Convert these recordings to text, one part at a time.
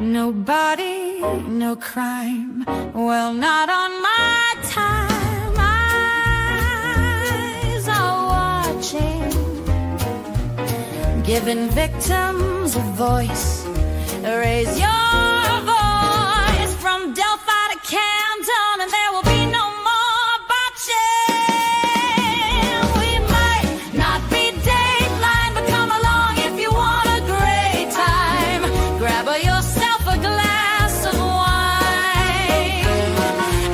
Nobody, no crime. Well, not on my time. Eyes are watching, giving victims a voice. Raise your voice from Delphi to Camden, and there will be no more botching. We might not be Dateline, but come along if you want a great time. Grab yourself a glass of wine,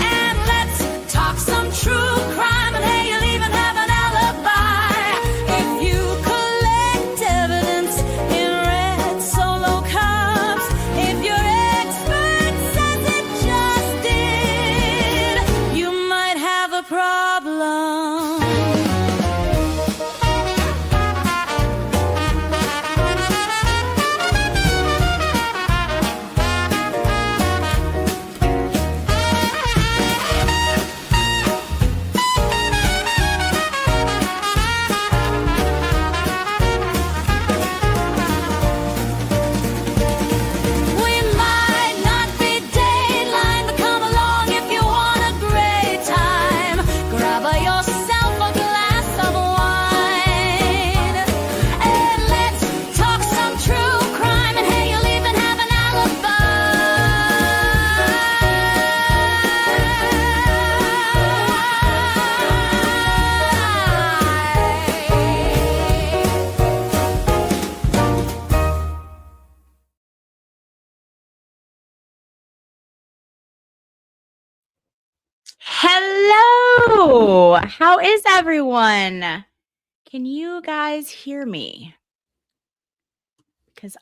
and let's talk some true crime. And hey, you'll even have an alibi if you collect evidence in red Solo cups. If your expert says it just did, you might have a problem. We might not be Dateline, but come along if you want a great time. Grab yourself a glass of wine, and let's talk some true crime. And hey, you'll even have an Hello! How is everyone? Can you guys hear me? Because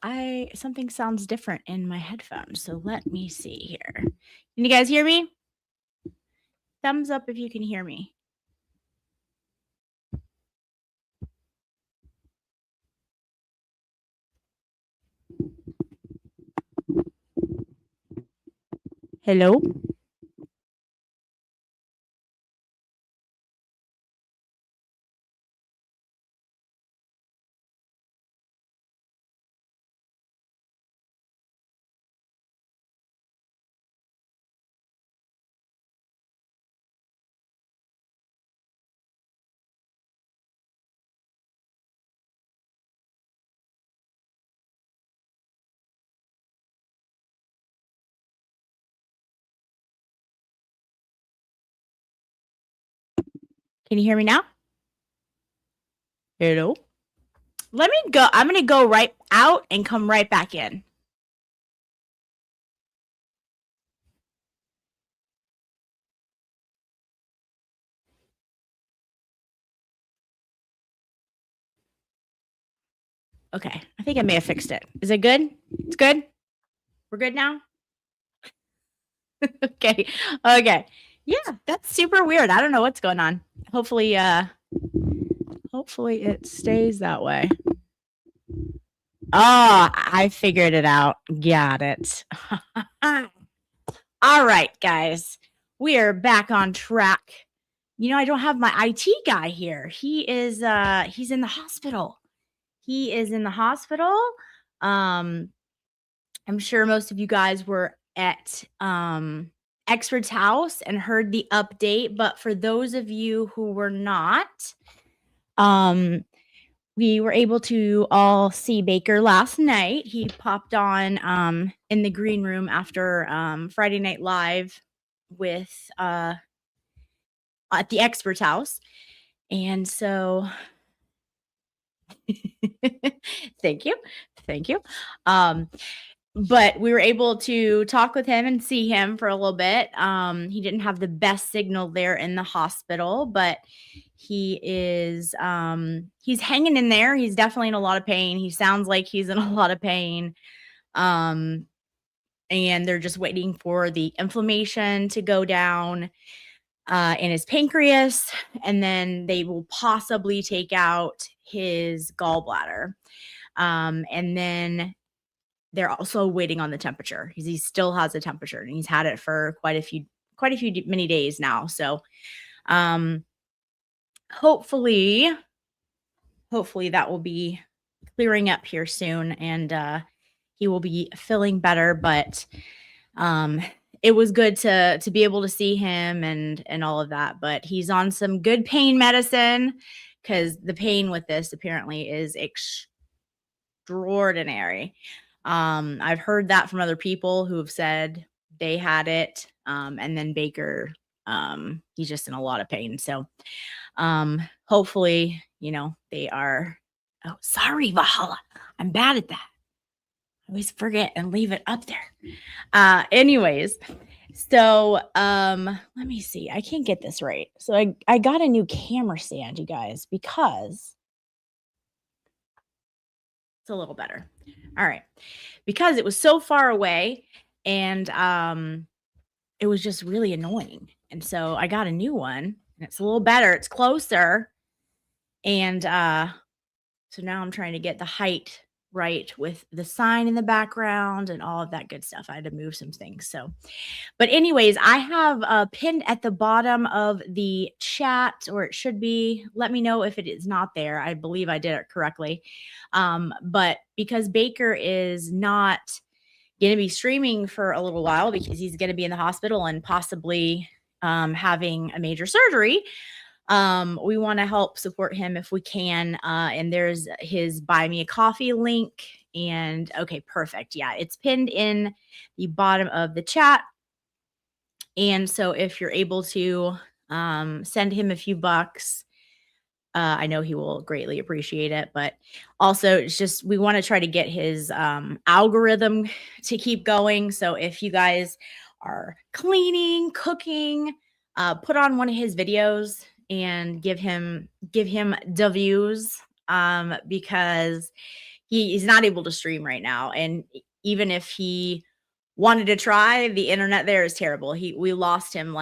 something sounds different in my headphones, so let me see here. Can you guys hear me? Thumbs up if you can hear me. Hello? Can you hear me now? Hello? Let me go. I'm going to go right out and come right back in. Okay, I think I may have fixed it. Is it good? It's good? We're good now? Okay. Yeah, that's super weird. I don't know what's going on. Hopefully it stays that way. Oh, I figured it out. Got it. All right, guys. We are back on track. You know, I don't have my IT guy here. He's in the hospital. He is in the hospital. I'm sure most of you guys were at Expert's house and heard the update, but for those of you who were not, we were able to all see Baker last night. He popped on in the green room after Friday Night Live with at the Expert's house. And so thank you. But we were able to talk with him and see him for a little bit. He didn't have the best signal there in the hospital, but he is he's hanging in there. He's definitely in a lot of pain. He sounds like he's in a lot of pain. And they're just waiting for the inflammation to go down in his pancreas, and then they will possibly take out his gallbladder. And then they're also waiting on the temperature because he still has a temperature and he's had it for many days now. So, hopefully that will be clearing up here soon. And, he will be feeling better. But it was good to be able to see him and all of that. But he's on some good pain medicine because the pain with this apparently is extraordinary. I've heard that from other people who have said they had it. And then Baker, he's just in a lot of pain. So hopefully, they are. Oh, sorry, Valhalla. I'm bad at that. I always forget and leave it up there. Anyways, so let me see. I can't get this right. So I got a new camera stand, you guys, because it's a little better. All right. Because it was so far away and it was just really annoying. And so I got a new one and it's a little better. It's closer. And so now I'm trying to get the height right with the sign in the background and all of that good stuff. I had to move some things. So, but anyways, I have pinned at the bottom of the chat, or it should be. Let me know if it is not there. I believe I did it correctly. But because Baker is not going to be streaming for a little while because he's going to be in the hospital and possibly having a major surgery, we want to help support him if we can. And there's his buy me a coffee link. And okay, perfect. Yeah, it's pinned in the bottom of the chat. And so if you're able to send him a few bucks, I know he will greatly appreciate it. But also, it's just we want to try to get his algorithm to keep going. So if you guys are cleaning, cooking, put on one of his videos and give him the views, because he's not able to stream right now. And even if he wanted to try, the internet there is terrible. We lost him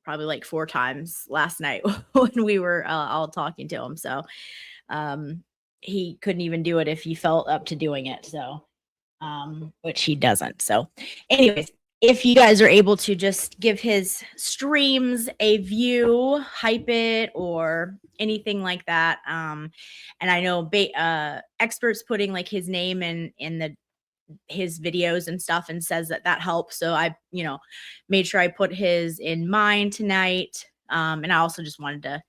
probably 4 times last night when we were all talking to him. So he couldn't even do it if he felt up to doing it. So which he doesn't. So anyways, if you guys are able to just give his streams a view, hype it, or anything like that. And I know experts putting his name in his videos and stuff and says that helps. So I, made sure I put his in mine tonight. And I also just wanted to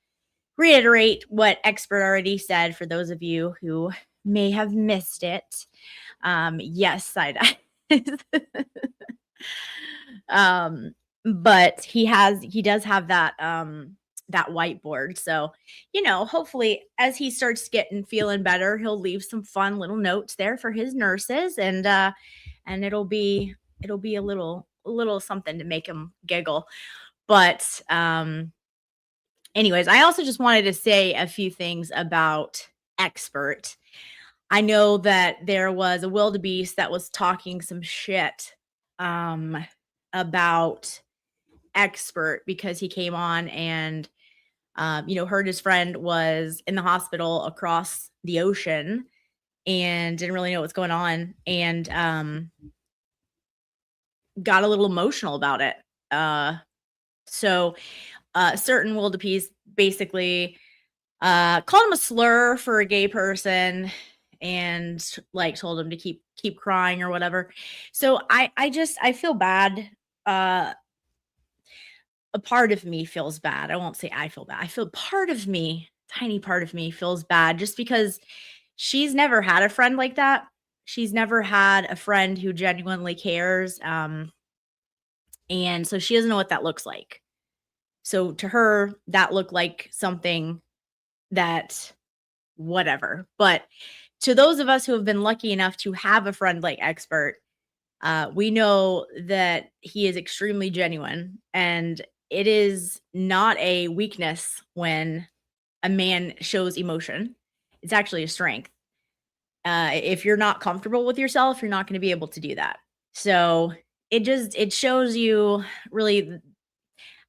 reiterate what expert already said for those of you who may have missed it. Yes, side but he does have that whiteboard. So, hopefully as he starts feeling better, he'll leave some fun little notes there for his nurses, and it'll be a little something to make him giggle. But anyways, I also just wanted to say a few things about expert. I know that there was a wildebeest that was talking some shit about expert because he came on and heard his friend was in the hospital across the ocean and didn't really know what's going on, and got a little emotional about it. So certain wildebeest basically called him a slur for a gay person and told him to keep crying or whatever. So I feel bad. A part of me feels bad. I won't say I feel bad. I feel part of me, tiny part of me, feels bad just because she's never had a friend like that. She's never had a friend who genuinely cares. And so she doesn't know what that looks like. So to her, that looked like something that whatever. But to those of us who have been lucky enough to have a friend like expert, we know that he is extremely genuine, and it is not a weakness when a man shows emotion. It's actually a strength. If you're not comfortable with yourself, you're not going to be able to do that. So it shows you really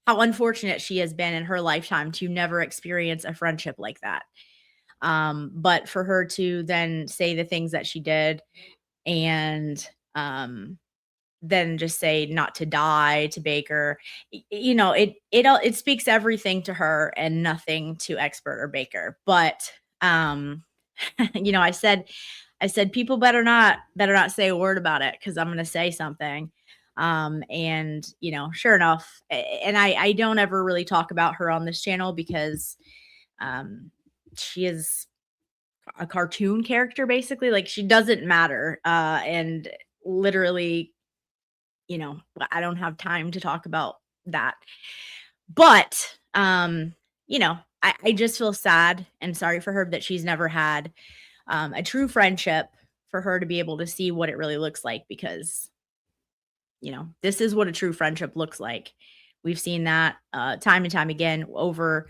how unfortunate she has been in her lifetime to never experience a friendship like that. But for her to then say the things that she did, and then just say not to die to Baker, it speaks everything to her and nothing to expert or Baker. But I said I said, people better not say a word about it because I'm gonna say something. And sure enough, and I don't ever really talk about her on this channel because um she is a cartoon character basically. Like she doesn't matter. And literally, I don't have time to talk about that. But I just feel sad and sorry for her that she's never had a true friendship for her to be able to see what it really looks like because this is what a true friendship looks like. We've seen that time and time again over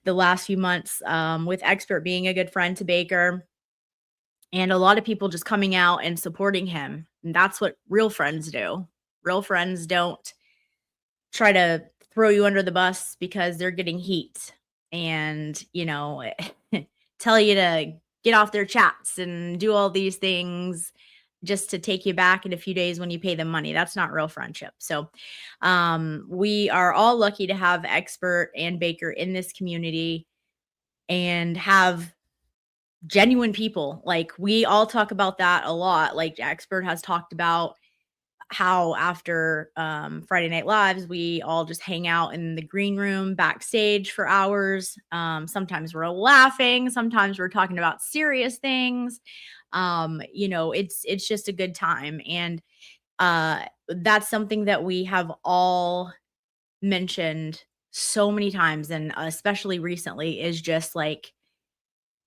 the last few months, with Expert being a good friend to Baker and a lot of people just coming out and supporting him. And that's what real friends do. Real friends don't try to throw you under the bus because they're getting heat and, tell you to get off their chats and do all these things just to take you back in a few days when you pay them money. That's not real friendship. So, we are all lucky to have Expert and Baker in this community and have genuine people. Like we all talk about that a lot. Like Expert has talked about how after Friday Night Lives, we all just hang out in the green room backstage for hours. Sometimes we're laughing, sometimes we're talking about serious things. It's just a good time. And that's something that we have all mentioned so many times, and especially recently, is just like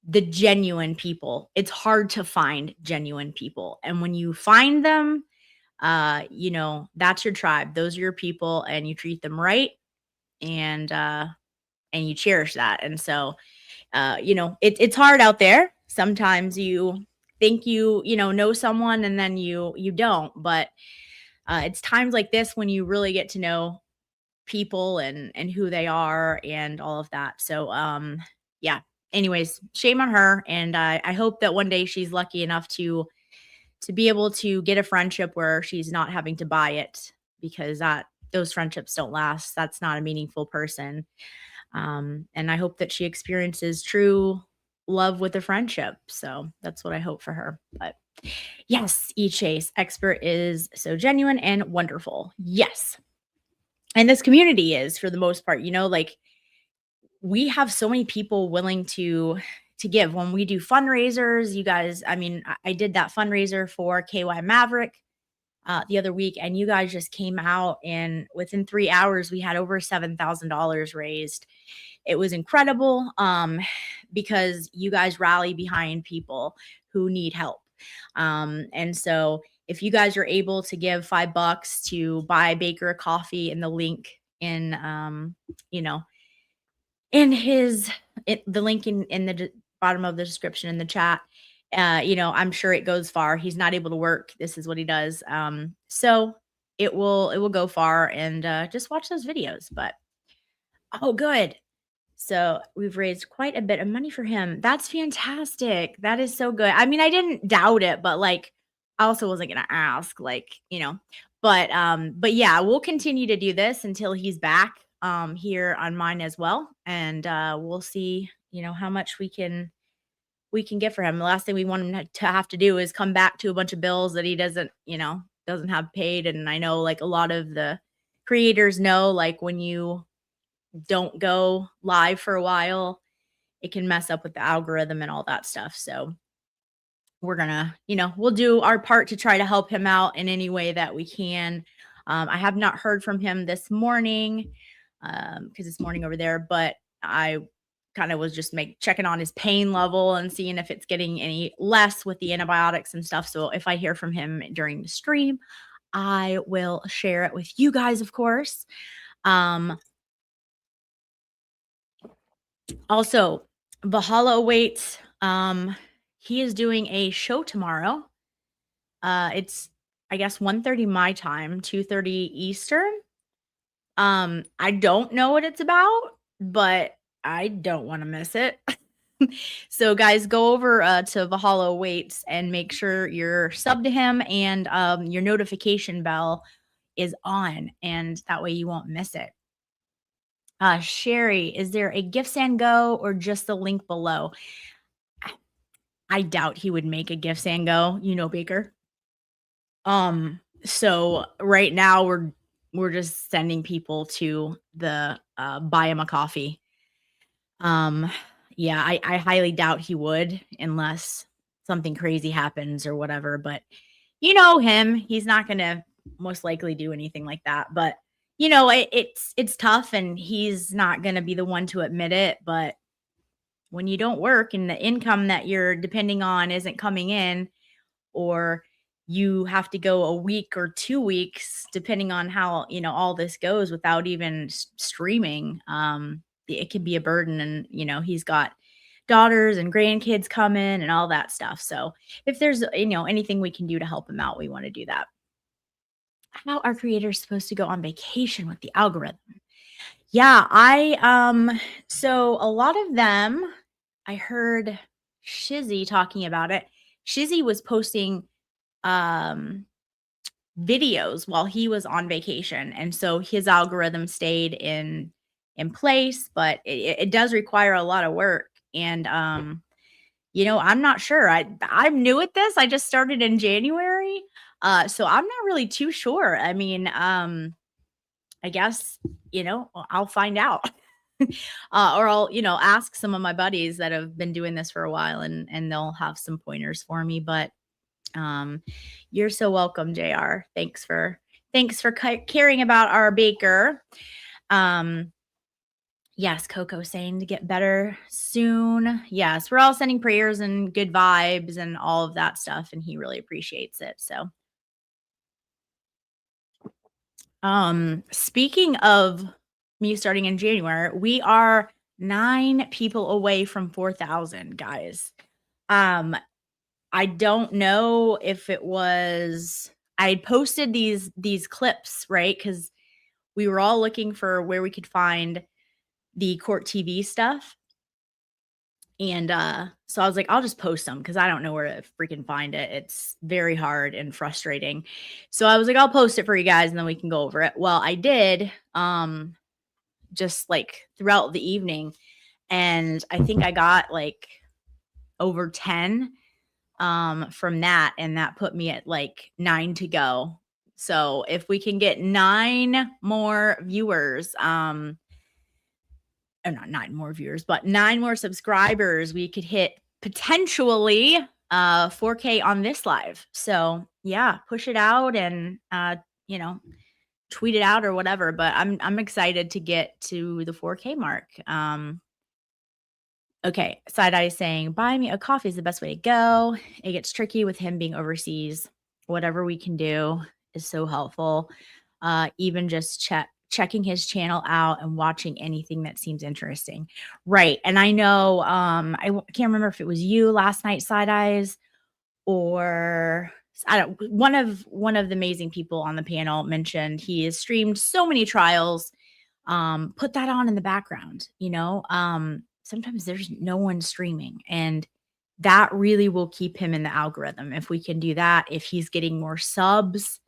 the genuine people. It's hard to find genuine people. And when you find them, that's your tribe. Those are your people and you treat them right and you cherish that. And so it's hard out there. Sometimes you think know someone and then you don't, but it's times like this when you really get to know people and who they are and all of that. So yeah. Anyways, shame on her. And I hope that one day she's lucky enough to be able to get a friendship where she's not having to buy it because those friendships don't last. That's not a meaningful person. And I hope that she experiences true love with a friendship. So that's what I hope for her. But yes, Chase Expert is so genuine and wonderful. Yes. And this community is for the most part, like we have so many people willing to give when we do fundraisers. You guys, I mean, I did that fundraiser for KY Maverick the other week, and you guys just came out, and within 3 hours, we had over $7,000 raised. It was incredible because you guys rally behind people who need help. And so if you guys are able to give $5 to buy Baker a coffee in the link in the link in the bottom of the description in the chat, I'm sure it goes far. He's not able to work. This is what he does. So it will go far, and just watch those videos. But oh, good. So we've raised quite a bit of money for him. That's fantastic. That is so good. I mean, I didn't doubt it, but like I also wasn't gonna ask, but yeah, we'll continue to do this until he's back here on mine as well. And we'll see, how much we can get for him. The last thing we want him to have to do is come back to a bunch of bills that he doesn't have paid. And I know like a lot of the creators know, like when you don't go live for a while, it can mess up with the algorithm and all that stuff. So we're gonna, we'll do our part to try to help him out in any way that we can. I have not heard from him this morning because it's morning over there, but I kind of was just checking on his pain level and seeing if it's getting any less with the antibiotics and stuff. So if I hear from him during the stream, I will share it with you guys, of course. Also, Valhalla awaits. He is doing a show tomorrow. It's I guess 1:30 my time, 2:30 Eastern. I don't know what it's about, but I don't want to miss it. So guys, go over to Valhalla Awaits and make sure you're subbed to him and your notification bell is on, and that way you won't miss it. Sherry, is there a Gifts and Go or just the link below? I doubt he would make a gift and go, Baker. So right now we're just sending people to the buy him a coffee. Um, yeah, I highly doubt he would unless something crazy happens or whatever. But you know him, he's not gonna most likely do anything like that. But it's tough, and he's not gonna be the one to admit it. But when you don't work and the income that you're depending on isn't coming in, or you have to go a week or 2 weeks depending on how, all this goes without even streaming, it can be a burden. And, he's got daughters and grandkids coming and all that stuff. So if there's, anything we can do to help him out, we want to do that. How are creators supposed to go on vacation with the algorithm? Yeah, so a lot of them, I heard Shizzy talking about it. Shizzy was posting um videos while he was on vacation, and so his algorithm stayed in place, but it does require a lot of work. And I'm not sure. I'm new at this. I just started in January. So I'm not really too sure. I mean, I guess, I'll find out. Or I'll, ask some of my buddies that have been doing this for a while, and they'll have some pointers for me. But you're so welcome, JR. Thanks for caring about our baker. Yes, Coco saying to get better soon. Yes, we're all sending prayers and good vibes and all of that stuff, and he really appreciates it. So, speaking of me starting in January, we are 9 people away from 4,000, guys. I don't know if it was I had posted these clips, right? Because we were all looking for where we could find the CourtTV stuff. And so I was like, I'll just post them because I don't know where to freaking find it. It's very hard and frustrating. So I was like, I'll post it for you guys and then we can go over it. Well, I did just like throughout the evening. And I think I got like over 10 from that, and that put me at like 9 to go. So if we can get 9 more viewers, or not 9 more viewers, but 9 more subscribers, we could hit potentially 4K on this live. So yeah, push it out and tweet it out or whatever. But I'm excited to get to the 4K mark. Okay, Side Eye is saying, buy me a coffee is the best way to go. It gets tricky with him being overseas. Whatever we can do is so helpful. Even just checking his channel out and watching anything that seems interesting. Right. And I know can't remember if it was you last night, Side Eyes, or I don't one of the amazing people on the panel mentioned he has streamed so many trials. Put that on in the background, sometimes there's no one streaming, and that really will keep him in the algorithm. If we can do that, if he's getting more subs,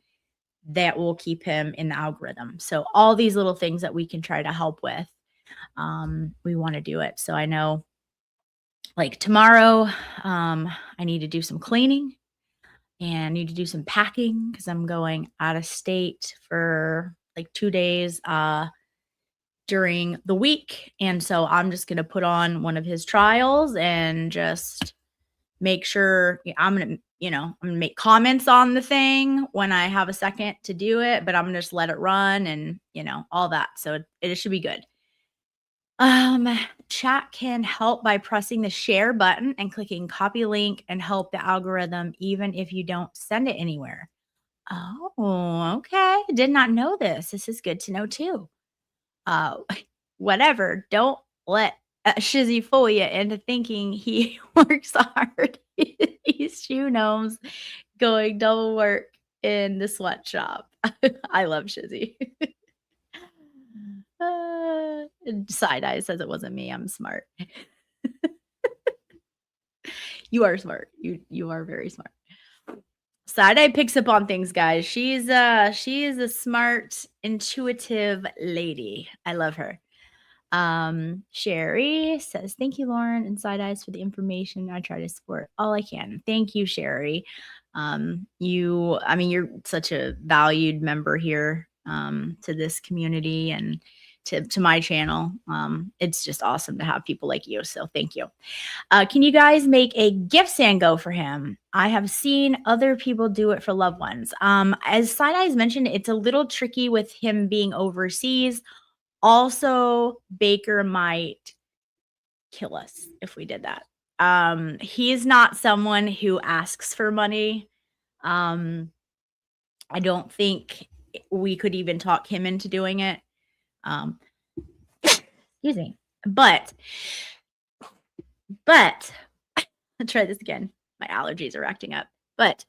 that will keep him in the algorithm. So all these little things that we can try to help with, we want to do it. So I know like tomorrow, I need to do some cleaning and I need to do some packing because I'm going out of state for like 2 days during the week. And so I'm just going to put on one of his trials and just make sure I'm going to make comments on the thing when I have a second to do it, but I'm going to just let it run and, all that. So it should be good. Chat can help by pressing the share button and clicking copy link and help the algorithm, even if you don't send it anywhere. Oh, okay. Did not know this. This is good to know too. Whatever. Don't let Shizzy fool you into thinking he works hard. He's shoe gnomes going double work in the sweatshop. I love Shizzy. Side Eye says it wasn't me. I'm smart. You are smart. You are very smart. Side Eye picks up on things, guys. She is a smart, intuitive lady. I love her. Sherry says, thank you, Lauren and Side Eyes, for the information. I try to support all I can. Thank you, Sherry. You're such a valued member here to this community and to my channel. It's just awesome to have people like you. So thank you. Can you guys make a gift stand go for him? I have seen other people do it for loved ones. As Side Eyes mentioned, it's a little tricky with him being overseas. Also, Baker might kill us if we did that. He's not someone who asks for money. I don't think we could even talk him into doing it. Excuse me. But let's try this again. My allergies are acting up. But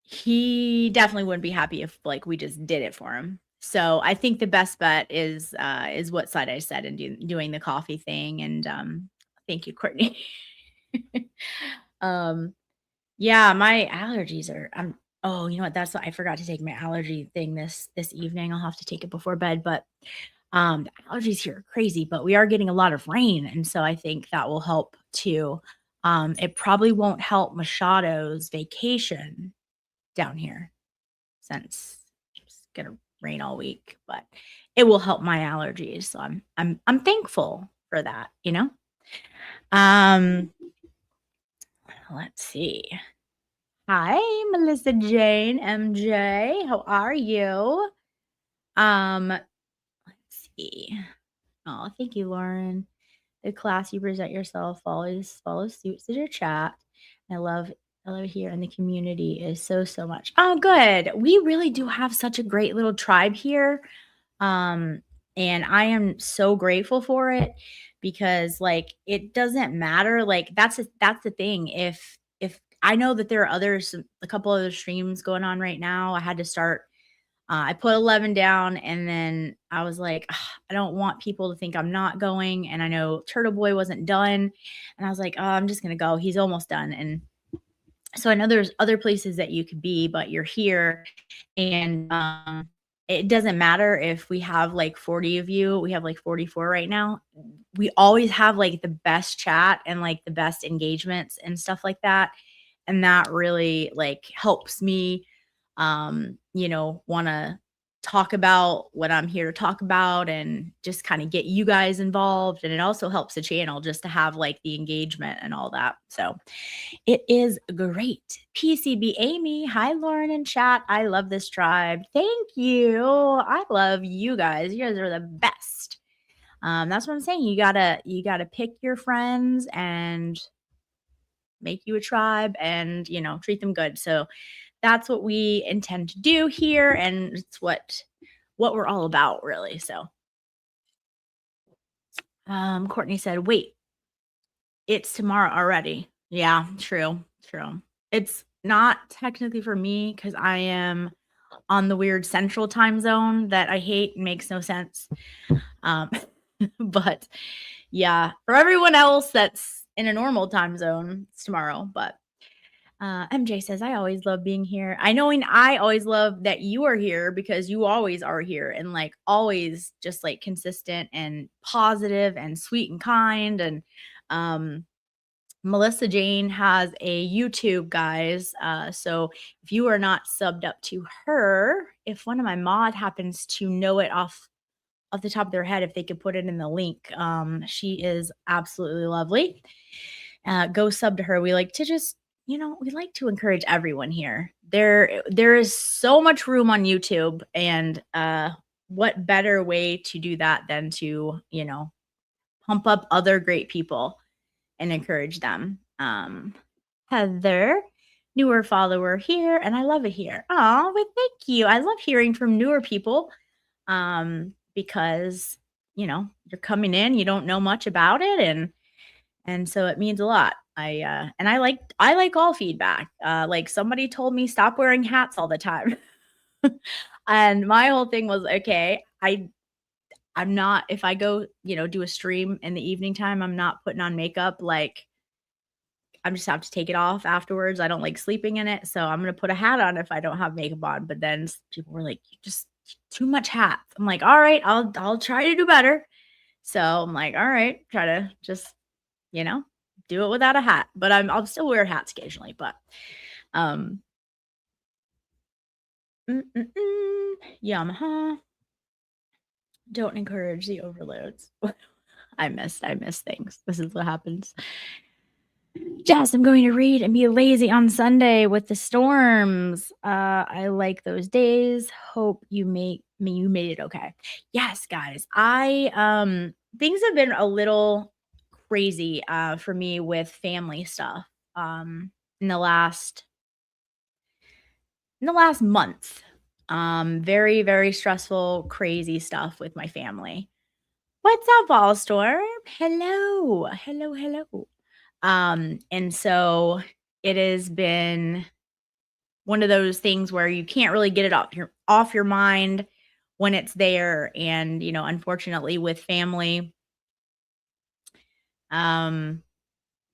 he definitely wouldn't be happy if like we just did it for him. So I think the best bet is what Side I said and doing the coffee thing. And thank you, Courtney. Yeah, my allergies are. Oh, you know what? That's what I forgot to take my allergy thing this evening. I'll have to take it before bed. But the allergies here are crazy. But we are getting a lot of rain, and so I think that will help too. It probably won't help Machado's vacation down here since it's gonna rain all week, but it will help my allergies. So I'm thankful for that, you know? Let's see. Hi, Melissa Jane MJ. How are you? Let's see. Oh, thank you, Lauren. The class you present yourself always follows suit to your chat. I love here in the community is so much. Oh, good. We really do have such a great little tribe here. And I am so grateful for it because like it doesn't matter. Like that's the thing. If I know that there are a couple other streams going on right now. I had to start I put 11 down and then I was like, "Ugh, I don't want people to think I'm not going. And I know Turtle Boy wasn't done. And I was like, oh, I'm just going to go. He's almost done. And so I know there's other places that you could be, but you're here. And it doesn't matter if we have like 40 of you. We have like 44 right now. We always have like the best chat and like the best engagements and stuff like that. And that really like helps me want to talk about what I'm here to talk about and just kind of get you guys involved. And it also helps the channel just to have like the engagement and all that. So it is great. PCB Amy. Hi, Lauren in chat. I love this tribe. Thank you. I love you guys. You guys are the best. That's what I'm saying. You gotta pick your friends and make you a tribe and, treat them good. So that's what we intend to do here. And it's what we're all about really. So, Courtney said, wait, it's tomorrow already. Yeah, true. It's not technically for me because I am on the weird central time zone that I hate and makes no sense. But yeah, for everyone else that's in a normal time zone, it's tomorrow. But MJ says, I always love being here. I always love that you are here because you always are here and like always just like consistent and positive and sweet and kind. And Melissa Jane has a YouTube, guys. So if you are not subbed up to her, if one of my mod happens to know it off the top of their head, if they could put it in the link, she is absolutely lovely. Go sub to her. We like to just, we like to encourage everyone here. There is so much room on YouTube, and what better way to do that than to, pump up other great people and encourage them. Heather, newer follower here, and I love it here. Oh, but thank you. I love hearing from newer people because, you're coming in, you don't know much about it, and so it means a lot. I like all feedback. Like somebody told me stop wearing hats all the time. And my whole thing was, okay, I'm not, if I go, do a stream in the evening time, I'm not putting on makeup. Like I just have to take it off afterwards. I don't like sleeping in it. So I'm going to put a hat on if I don't have makeup on. But then people were like, you just too much hats. I'm like, all right, I'll try to do better. So I'm like, all right, try to just, you know, do it without a hat. But I'll still wear hats occasionally. But um Yamaha, don't encourage the overloads. I miss things. This is what happens. Jess, I'm going to read and be lazy on Sunday with the storms. I like those days. Hope you made it okay. Yes, guys. Things have been a little crazy for me with family stuff in the last month. Very, very stressful, crazy stuff with my family. What's up, Ballstorm? Hello. Hello, hello. And so it has been one of those things where you can't really get it off your mind when it's there. And, unfortunately with family, um,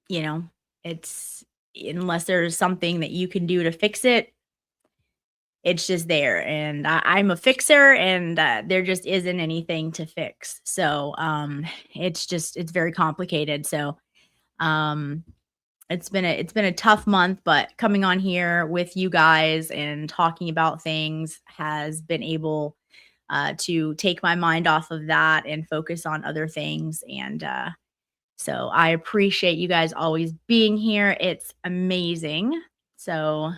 you know, it's unless there's something that you can do to fix it, it's just there. And I'm a fixer and there just isn't anything to fix. So it's very complicated. So um it's been a tough month, but coming on here with you guys and talking about things has been able to take my mind off of that and focus on other things. And so I appreciate you guys always being here. It's amazing. So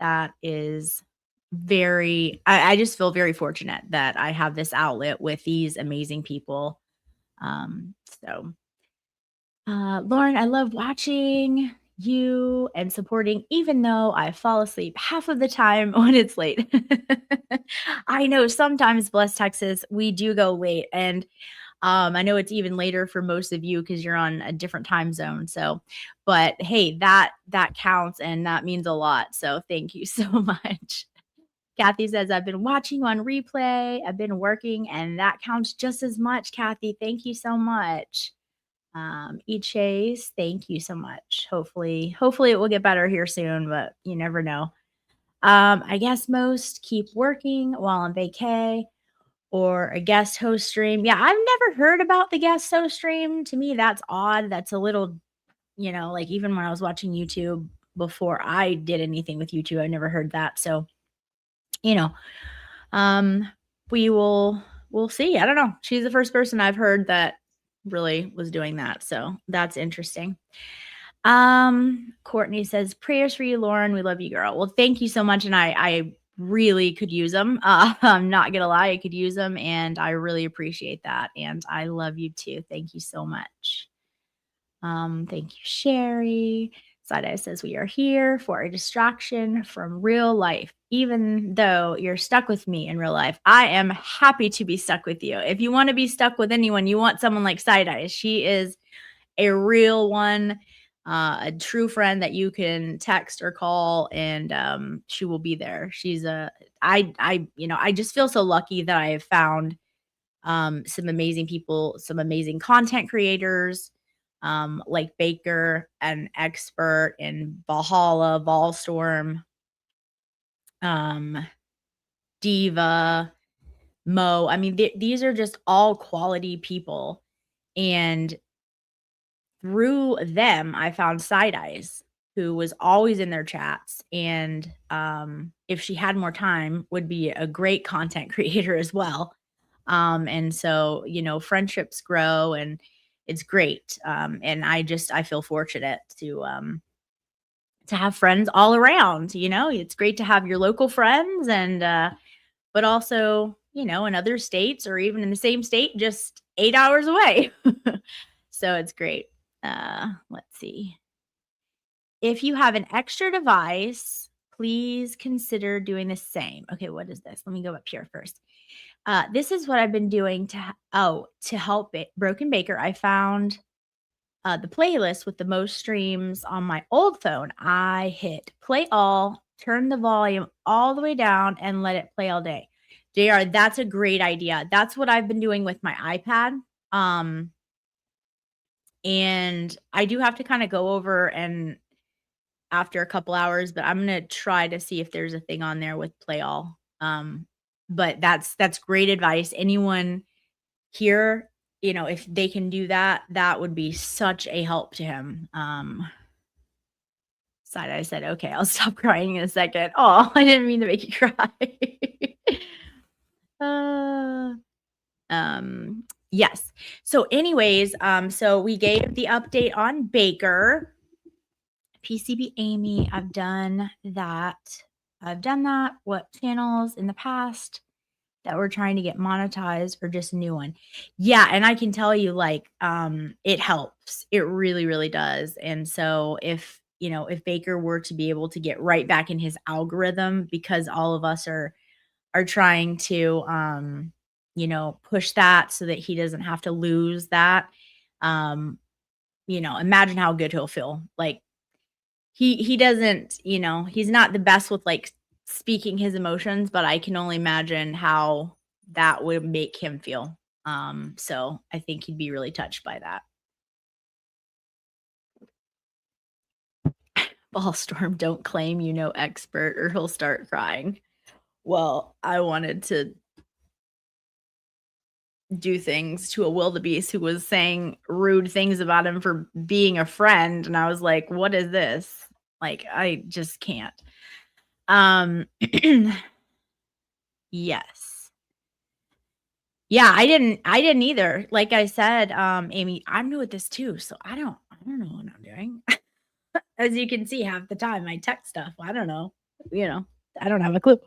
that is I just feel very fortunate that I have this outlet with these amazing people. So Lauren, I love watching you and supporting, even though I fall asleep half of the time when it's late. I know sometimes, bless Texas, we do go late. And I know it's even later for most of you because you're on a different time zone. So, but hey, that counts and that means a lot. So thank you so much. Kathy says, I've been watching on replay. I've been working, and that counts just as much, Kathy. Thank you so much. Chase, thank you so much. Hopefully it will get better here soon, but you never know. I guess most keep working while on vacay or a guest host stream. Yeah, I've never heard about the guest host stream. To me, that's odd. That's a little, like even when I was watching YouTube before I did anything with YouTube, I never heard that. So, you know, um, we'll see. I don't know. She's the first person I've heard that really was doing that. So that's interesting. Courtney says, prayers for you, Lauren. We love you, girl. Well, thank you so much. And I really could use them. I'm not gonna lie, I could use them, and I really appreciate that. And I love you too. Thank you so much. Thank you, Sherry. Side says, we are here for a distraction from real life. Even though you're stuck with me in real life, I am happy to be stuck with you. If you want to be stuck with anyone, you want someone like Side. She is a real one, a true friend that you can text or call, and she will be there. I just feel so lucky that I have found some amazing people, some amazing content creators, like Baker, an expert in Valhalla, Volstorm, Diva, Mo. I mean, these are just all quality people. And through them, I found Side Eyes, who was always in their chats. And if she had more time, would be a great content creator as well. And so, friendships grow and it's great. And I feel fortunate to have friends all around. It's great to have your local friends and but also, in other states or even in the same state, just 8 hours away. So it's great. Let's see. If you have an extra device, please consider doing the same. Okay, what is this? Let me go up here first. This is what I've been doing to help Broken Baker. I found the playlist with the most streams on my old phone. I hit play all, turn the volume all the way down, and let it play all day. JR, that's a great idea. That's what I've been doing with my iPad. And I do have to kind of go over and after a couple hours, but I'm gonna try to see if there's a thing on there with play all. but that's great advice. Anyone here, if they can do that, that would be such a help to him. Side eye said, "Okay, I'll stop crying in a second." Oh, I didn't mean to make you cry. Uh, yes. So anyways, so we gave the update on Baker. PCB Amy, I've done that. What channels in the past that we're trying to get monetized or just a new one? Yeah, and I can tell you, like, it helps. It really, really does. And so if Baker were to be able to get right back in his algorithm, because all of us are trying to push that so that he doesn't have to lose that. Um, imagine how good he'll feel. Like he doesn't, he's not the best with like speaking his emotions, but I can only imagine how that would make him feel. So I think he'd be really touched by that. Ballstorm, don't claim expert or he'll start crying. Well, I wanted to do things to a wildebeest who was saying rude things about him for being a friend, and I was like, "What is this?" Like, I just can't. Yes. Yeah, I didn't either. Like I said, Amy, I'm new at this too, so I don't know what I'm doing. As you can see, half the time I tech stuff. I don't know. You know, I don't have a clue.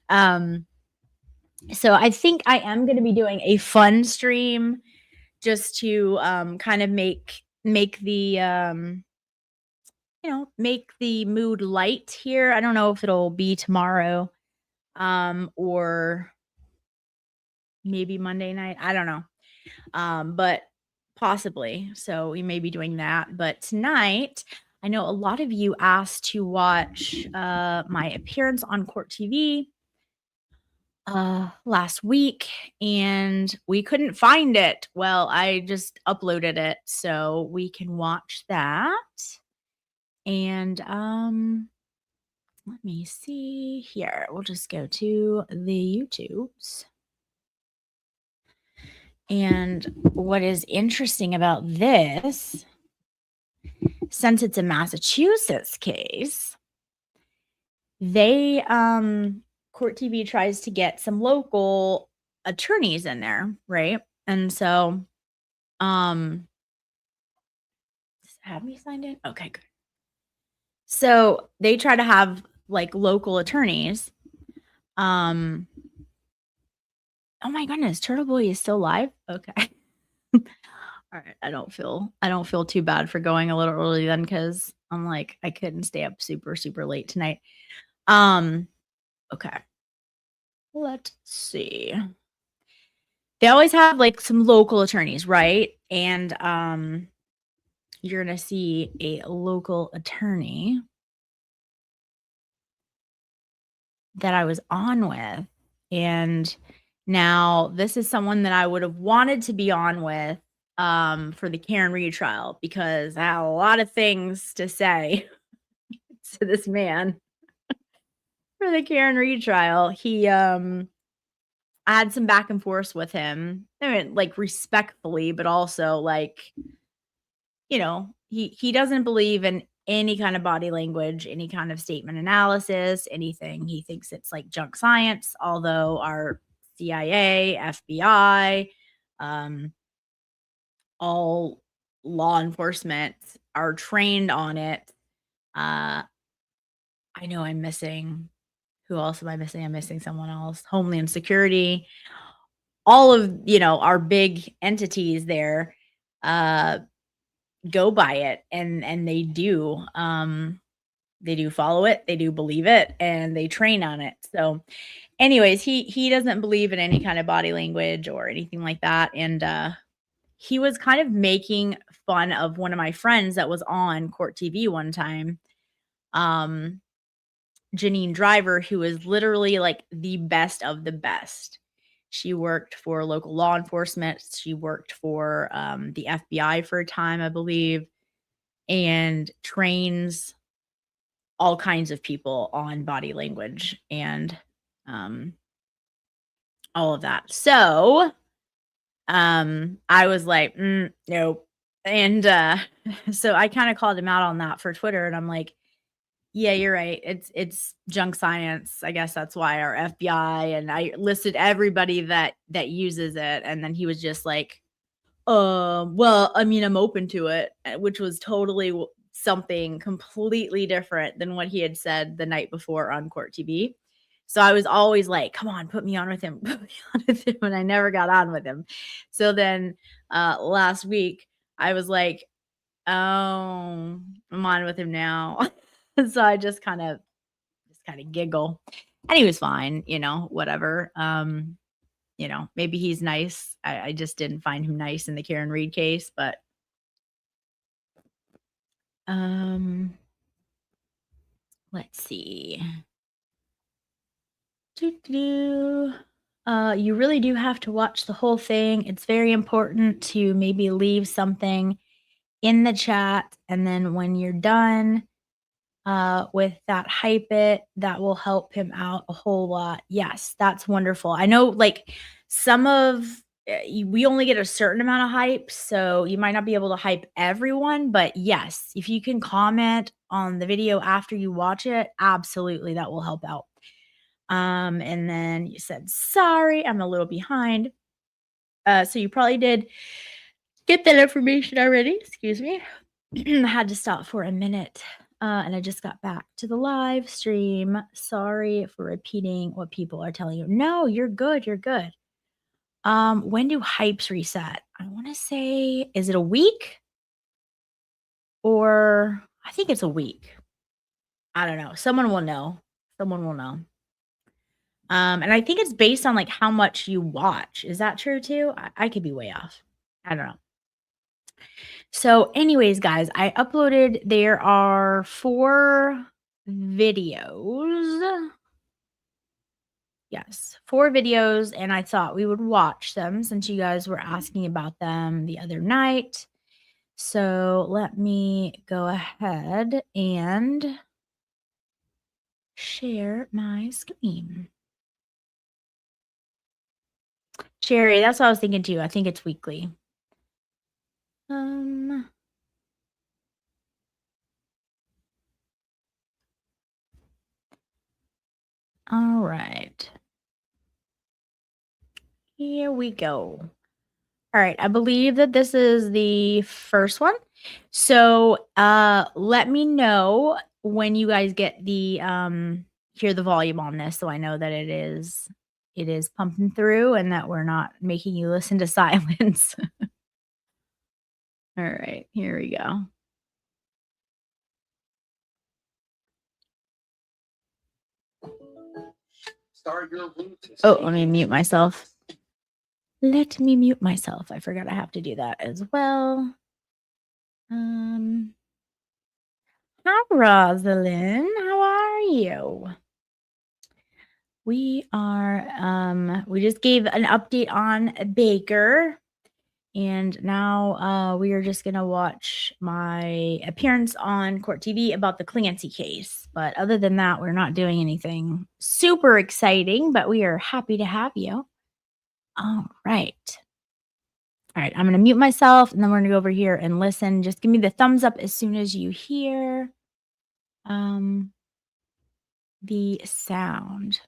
Um, so I think I am gonna be doing a fun stream just to kind of make the make the mood light here. I don't know if it'll be tomorrow or maybe Monday night. I don't know. But possibly. So we may be doing that. But tonight, I know a lot of you asked to watch my appearance on Court TV last week, and we couldn't find it. Well, I just uploaded it so we can watch that. And let me see here. We'll just go to the YouTubes. And what is interesting about this, since it's a Massachusetts case, they Court TV tries to get some local attorneys in there, right? And so have me signed in? Okay, good. So they try to have like local attorneys. Oh my goodness, Turtle Boy is still live? Okay. All right. I don't feel too bad for going a little early then, because I'm like, I couldn't stay up super, super late tonight. Okay. Let's see. They always have like some local attorneys, right? And you're gonna see a local attorney that I was on with. And now this is someone that I would have wanted to be on with for the Karen Reed trial, because I had a lot of things to say to this man for the Karen Reed trial. I had some back and forth with him. I mean, like respectfully, but also like, he doesn't believe in any kind of body language, any kind of statement analysis, anything. He thinks it's like junk science, although our CIA, FBI, all law enforcement are trained on it. I know I'm missing. Who else am I missing? I'm missing someone else. Homeland Security. All of, our big entities there go by it, and they do. They do follow it, they do believe it, and they train on it. So anyways, he doesn't believe in any kind of body language or anything like that. And he was kind of making fun of one of my friends that was on Court TV one time. Janine Driver, who is literally like the best of the best. She worked for local law enforcement. She worked for the FBI for a time, I believe, and trains all kinds of people on body language. And all of that. So, I was like, nope. And so I kind of called him out on that for Twitter, and I'm like, yeah, you're right. It's junk science. I guess that's why our FBI, and I listed everybody that uses it, and then he was just like, well, I mean, I'm open to it, which was totally something completely different than what he had said the night before on Court TV. So I was always like, come on, put me on with him, put me on with him, and I never got on with him. So then last week I was like, oh, I'm on with him now. So I just kind of giggle. And he was fine, whatever. Maybe he's nice. I just didn't find him nice in the Karen Reed case, but let's see. You really do have to watch the whole thing. It's very important to maybe leave something in the chat, and then when you're done with that hype it, that will help him out a whole lot. Yes, that's wonderful. I know, like, some of we only get a certain amount of hype, so you might not be able to hype everyone, but yes, if you can comment on the video after you watch it, absolutely, that will help out. And then you said, sorry, I'm a little behind. So you probably did get that information already. Excuse me. I had to stop for a minute. And I just got back to the live stream. Sorry for repeating what people are telling you. No, you're good. You're good. When do hypes reset? I want to say, is it a week? Or I think it's a week. I don't know. Someone will know. Someone will know. And I think it's based on like how much you watch. Is that true too? I could be way off. I don't know. So anyways, guys, I uploaded, there are 4 videos. Yes, 4 videos, and I thought we would watch them since you guys were asking about them the other night. So let me go ahead and share my screen. Sherry, that's what I was thinking too. I think it's weekly. All right. Here we go. All right, I believe that this is the first one. So, let me know when you guys get the hear the volume on this, so I know that it is pumping through and that we're not making you listen to silence. All right, here we go. Oh, let me mute myself. Let me mute myself. I forgot I have to do that as well. Hi, Rosalind. How are you? We are, we just gave an update on Baker, and now we are just gonna watch my appearance on Court TV about the Clancy case. But other than that, we're not doing anything super exciting, but we are happy to have you. All right. All right, I'm going to mute myself, and then we're going to go over here and listen. Just give me the thumbs up as soon as you hear the sound.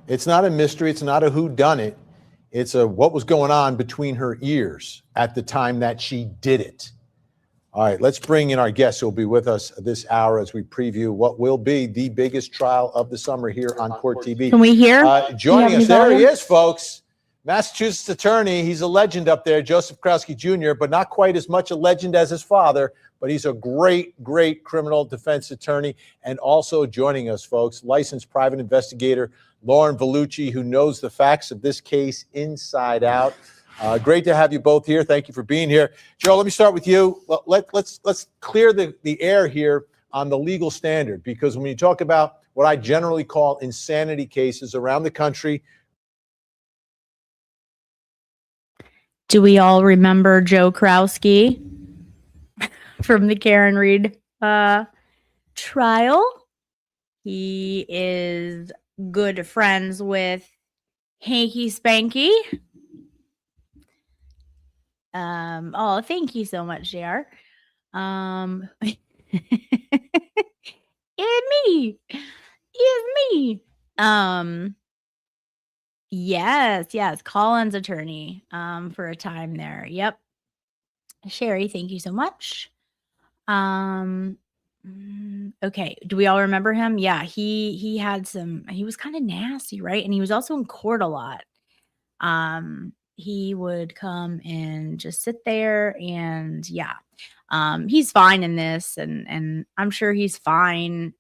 It's not a mystery. It's not a whodunit. It's a what was going on between her ears at the time that she did it. All right, let's bring in our guest who will be with us this hour as we preview what will be the biggest trial of the summer here on Court TV. Can we hear? Joining us, there he is, folks. Massachusetts attorney. He's a legend up there, Joseph Krowski Jr., but not quite as much a legend as his father. But he's a great, great criminal defense attorney. And also joining us, folks, licensed private investigator Lauren Vellucci, who knows the facts of this case inside out. Great to have you both here. Thank you for being here. Joe, let me start with you. Let's clear the air here on the legal standard, because when you talk about what I generally call insanity cases around the country. Do we all remember Joe Krowski from the Karen Reed trial? He is good friends with Hanky Spanky. Oh, thank you so much, JR. It's me. Yes, Colin's attorney for a time there. Yep. Sherry, thank you so much. Okay, do we all remember him? Yeah, he was kind of nasty, right? And he was also in court a lot. He would come and just sit there, and yeah. He's fine in this, and I'm sure he's fine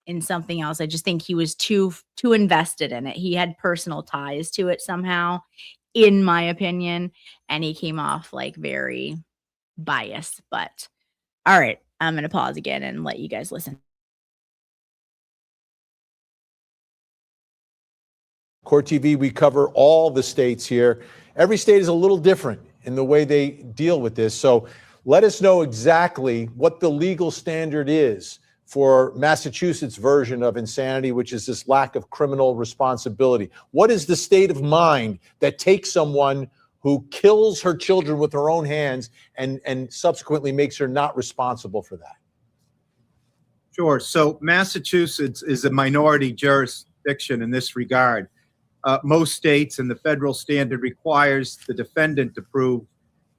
in something else. I just think he was too invested in it. He had personal ties to it somehow, in my opinion, and he came off like very biased. But all right, I'm going to pause again and let you guys listen. CourtTV, we cover all the states here. Every state is a little different in the way they deal with this. So let us know exactly what the legal standard is for Massachusetts' version of insanity, which is this lack of criminal responsibility. What is the state of mind that takes someone who kills her children with her own hands and subsequently makes her not responsible for that? Sure. So Massachusetts is a minority jurisdiction in this regard. Most states and the federal standard requires the defendant to prove,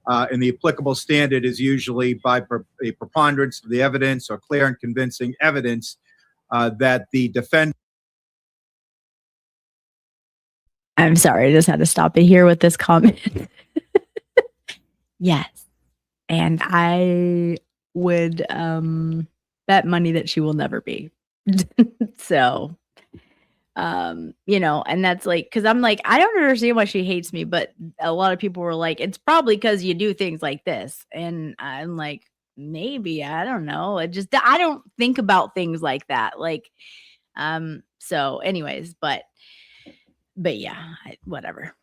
and the applicable standard is usually by a preponderance of the evidence or clear and convincing evidence that the defendant. I'm sorry, I just had to stop it here with this comment. Yes. And I would bet money that she will never be. So, and that's like, because I'm like, I don't understand why she hates me, but a lot of people were like, it's probably because you do things like this. And I'm like, maybe, I don't know. I don't think about things like that. Like, so anyways, but yeah, whatever.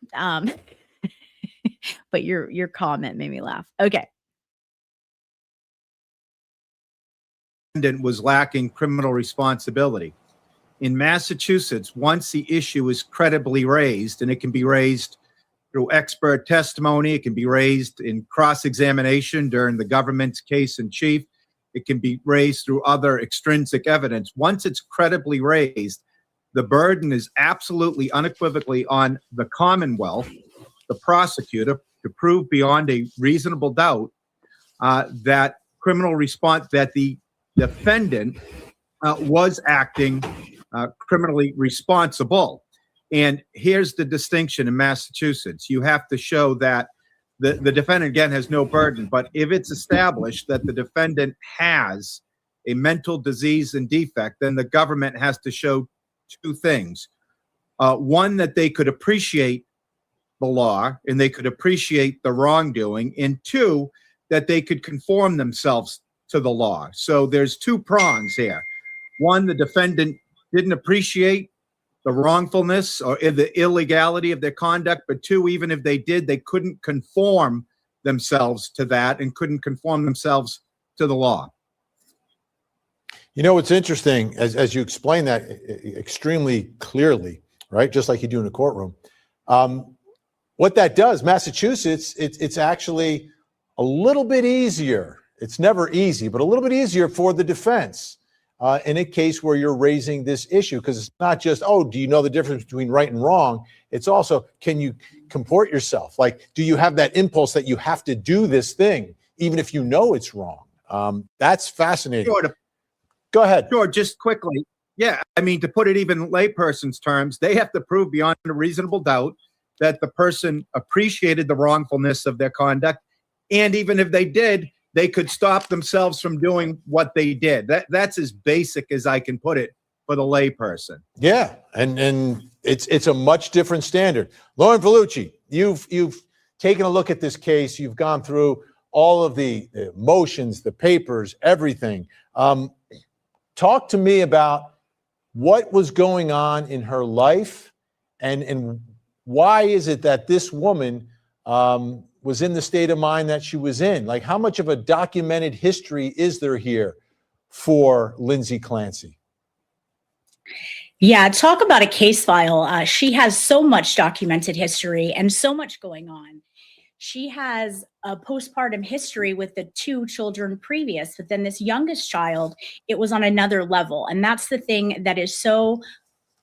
But your comment made me laugh. Okay. Was lacking criminal responsibility. In Massachusetts, once the issue is credibly raised, and it can be raised through expert testimony, it can be raised in cross-examination during the government's case in chief, it can be raised through other extrinsic evidence. Once it's credibly raised, the burden is absolutely unequivocally on the Commonwealth, the prosecutor, to prove beyond a reasonable doubt that the defendant was acting criminally responsible. And here's the distinction in Massachusetts. You have to show that the defendant, again, has no burden. But if it's established that the defendant has a mental disease and defect, then the government has to show two things. One, that they could appreciate the law and they could appreciate the wrongdoing. And two, that they could conform themselves to the law. So there's two prongs here. One, the defendant didn't appreciate the wrongfulness or the illegality of their conduct. But two, even if they did, they couldn't conform themselves to that and couldn't conform themselves to the law. You know, what's interesting, as you explain that extremely clearly, right? Just like you do in a courtroom. What that does, Massachusetts, it's actually a little bit easier. It's never easy, but a little bit easier for the defense in a case where you're raising this issue, because it's not just, oh, do you know the difference between right and wrong? It's also, can you comport yourself? Like, do you have that impulse that you have to do this thing, even if you know it's wrong? That's fascinating. Sure. Go ahead. Sure, just quickly. Yeah, I mean, to put it even in layperson's terms, they have to prove beyond a reasonable doubt that the person appreciated the wrongfulness of their conduct. And even if they did, they could stop themselves from doing what they did. That's as basic as I can put it for the layperson. Yeah, and it's a much different standard. Lauren Vellucci, you've taken a look at this case. You've gone through all of the motions, the papers, everything. Talk to me about what was going on in her life, and why is it that this woman was in the state of mind that she was in? Like, how much of a documented history is there here for Lindsay Clancy? Yeah, talk about a case file. She has so much documented history and so much going on. She has a postpartum history with the 2 children previous, but then this youngest child, it was on another level. And that's the thing that is so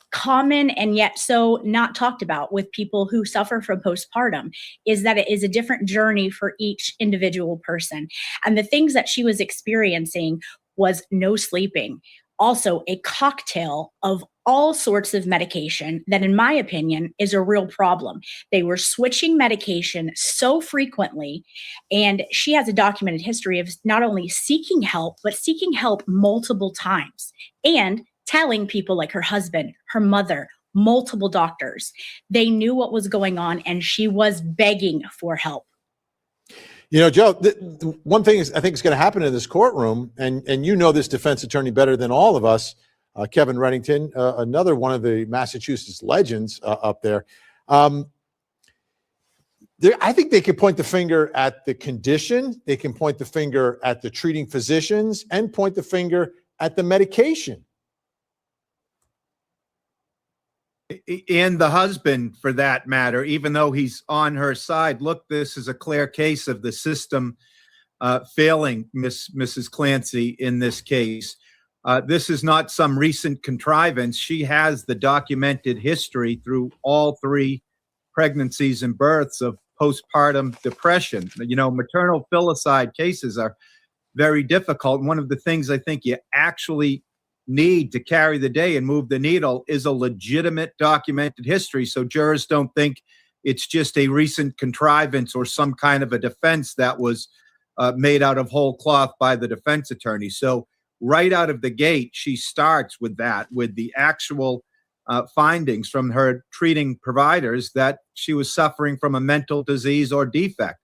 common and yet so not talked about with people who suffer from postpartum, is that it is a different journey for each individual person. And the things that she was experiencing was no sleeping, also a cocktail of all sorts of medication that, in my opinion, is a real problem. They were switching medication so frequently, and she has a documented history of not only seeking help, but seeking help multiple times and telling people like her husband, her mother, multiple doctors. They knew what was going on, and she was begging for help. You know, Joe, the one thing I think is going to happen in this courtroom, and you know this defense attorney better than all of us, Kevin Reddington, another one of the Massachusetts legends up there. I think they can point the finger at the condition, they can point the finger at the treating physicians, and point the finger at the medication. And the husband, for that matter, even though he's on her side. Look, this is a clear case of the system failing Mrs. Clancy in this case. This is not some recent contrivance. She has the documented history through all 3 pregnancies and births of postpartum depression. You know, maternal filicide cases are very difficult. One of the things I think you actually need to carry the day and move the needle is a legitimate documented history, so jurors don't think it's just a recent contrivance or some kind of a defense that was made out of whole cloth by the defense attorney. So right out of the gate, she starts with that, with the actual findings from her treating providers that she was suffering from a mental disease or defect.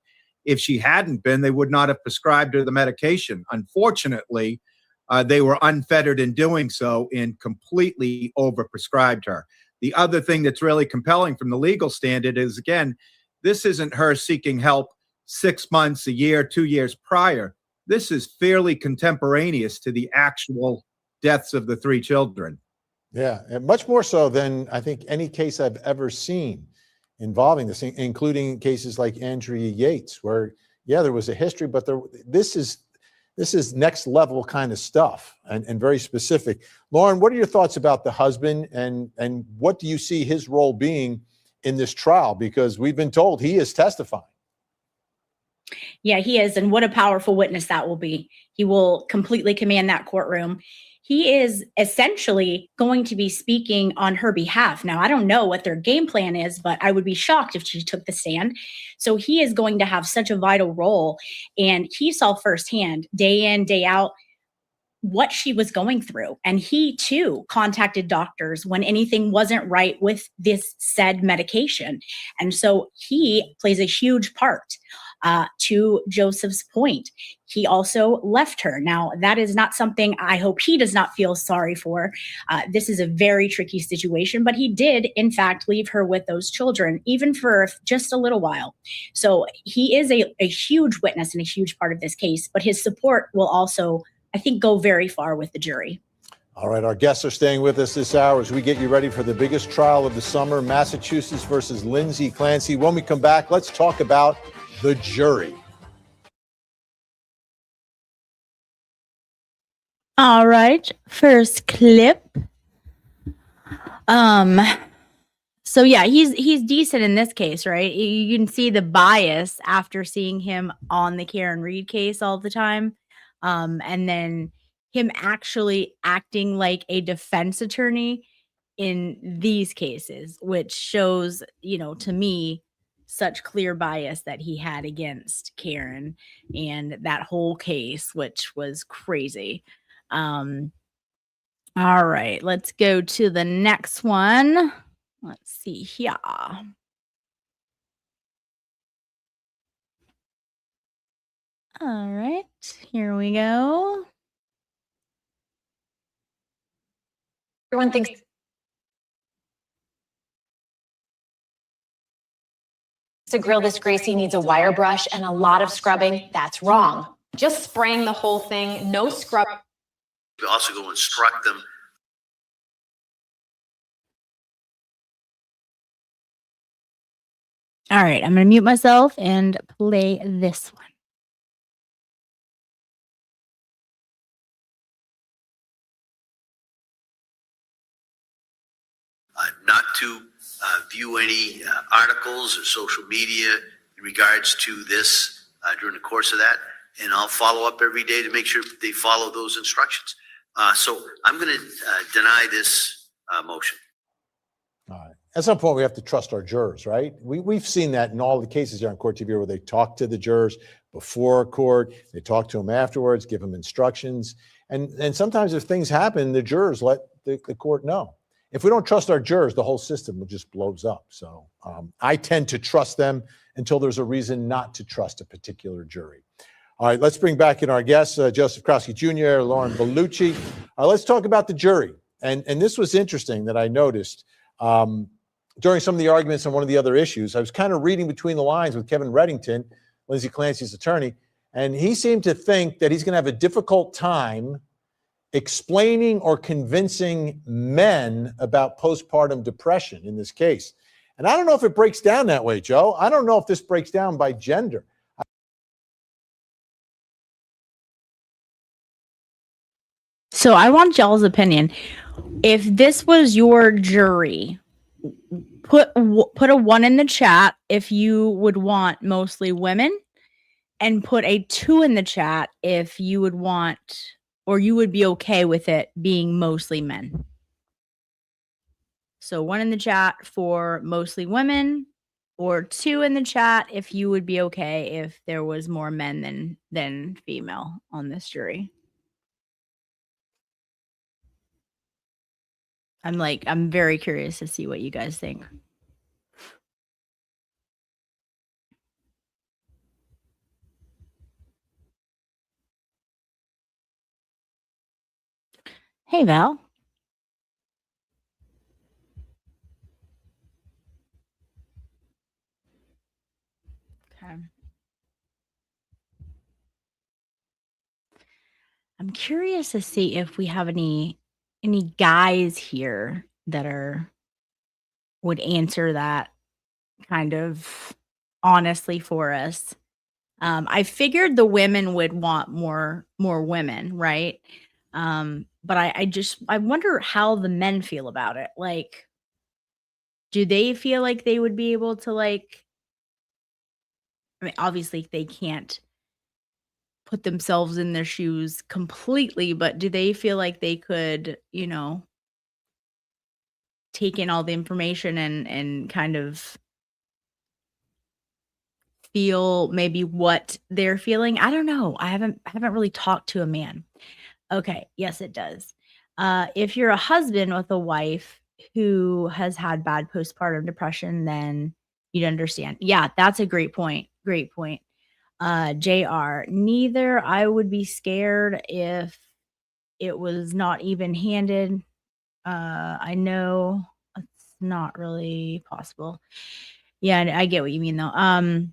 If she hadn't been, they would not have prescribed her the medication. Unfortunately, they were unfettered in doing so and completely overprescribed her. The other thing that's really compelling from the legal standard is, again, this isn't her seeking help 6 months, a year, 2 years prior. This is fairly contemporaneous to the actual deaths of the 3 children. Yeah, and much more so than I think any case I've ever seen involving this, including cases like Andrea Yates, where, yeah, there was a history, but this is next level kind of stuff and very specific. Lauren, what are your thoughts about the husband, and what do you see his role being in this trial? Because we've been told he is testifying. Yeah, he is. And what a powerful witness that will be. He will completely command that courtroom. He is essentially going to be speaking on her behalf. Now, I don't know what their game plan is, but I would be shocked if she took the stand. So he is going to have such a vital role. And he saw firsthand, day in, day out, what she was going through. And he too contacted doctors when anything wasn't right with this said medication. And so he plays a huge part. To Joseph's point, he also left her. Now, that is not something I hope he does not feel sorry for. This is a very tricky situation, but he did, in fact, leave her with those children, even for just a little while. So he is a huge witness and a huge part of this case, but his support will also, I think, go very far with the jury. All right, our guests are staying with us this hour as we get you ready for the biggest trial of the summer, Massachusetts versus Lindsay Clancy. When we come back, let's talk about the jury. All right, first clip. So yeah, he's decent in this case, right? You can see the bias after seeing him on the Karen Reed case all the time. And then him actually acting like a defense attorney in these cases, which shows, to me, such clear bias that he had against Karen and that whole case, which was crazy. All right, let's go to the next one. Let's see here. All right, here we go. Everyone thinks to grill this greasy needs a wire brush and a lot of scrubbing. That's wrong. Just spraying the whole thing, no scrub. You also go instruct them. All right, I'm going to mute myself and play this one. Not to view any articles or social media in regards to this during the course of that. And I'll follow up every day to make sure they follow those instructions. So I'm going to deny this motion. All right. At some point, we have to trust our jurors, right? We've seen that in all the cases here on Court TV where they talk to the jurors before court, they talk to them afterwards, give them instructions. And sometimes if things happen, the jurors let the court know. If we don't trust our jurors, the whole system just blows up. So I tend to trust them until there's a reason not to trust a particular jury. All right, let's bring back in our guests, Joseph Krowski Jr., Lauren Bellucci. Let's talk about the jury. And this was interesting that I noticed during some of the arguments on one of the other issues. I was kind of reading between the lines with Kevin Reddington, Lindsay Clancy's attorney, and he seemed to think that he's going to have a difficult time explaining or convincing men about postpartum depression in this case. And I don't know if it breaks down that way, Joe. I don't know if this breaks down by gender. So I want y'all's opinion. If this was your jury, put a 1 in the chat if you would want mostly women, and put a 2 in the chat if you would want, or you would be okay with it being mostly men. So 1 in the chat for mostly women, or 2 in the chat if you would be okay if there was more men than female on this jury. I'm very curious to see what you guys think. Hey, Val. Okay. I'm curious to see if we have any guys here that would answer that kind of honestly for us. I figured the women would want more women, right? But I wonder how the men feel about it. Like, do they feel like they would be able to, like, I mean, obviously they can't put themselves in their shoes completely, but do they feel like they could, take in all the information and kind of feel maybe what they're feeling? I don't know. I haven't really talked to a man. Okay, yes, it does. If you're a husband with a wife who has had bad postpartum depression, then you'd understand. Yeah, that's a great point. Great point. JR, neither. I would be scared if it was not even handed. I know it's not really possible. Yeah, I get what you mean though.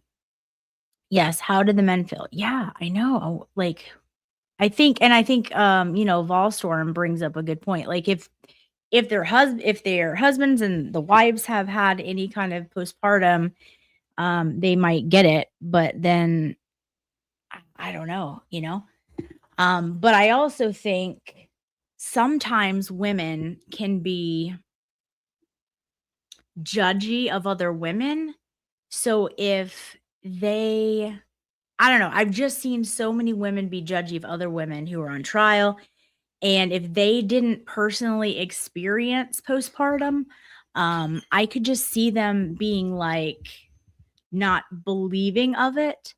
Yes, how did the men feel? Yeah, I know. Like, I think Volstorm brings up a good point. Like, if their husbands and the wives have had any kind of postpartum, they might get it, but then I don't know, but I also think sometimes women can be judgy of other women. So if I don't know, I've just seen so many women be judgy of other women who are on trial. And if they didn't personally experience postpartum, I could just see them being like not believing of it.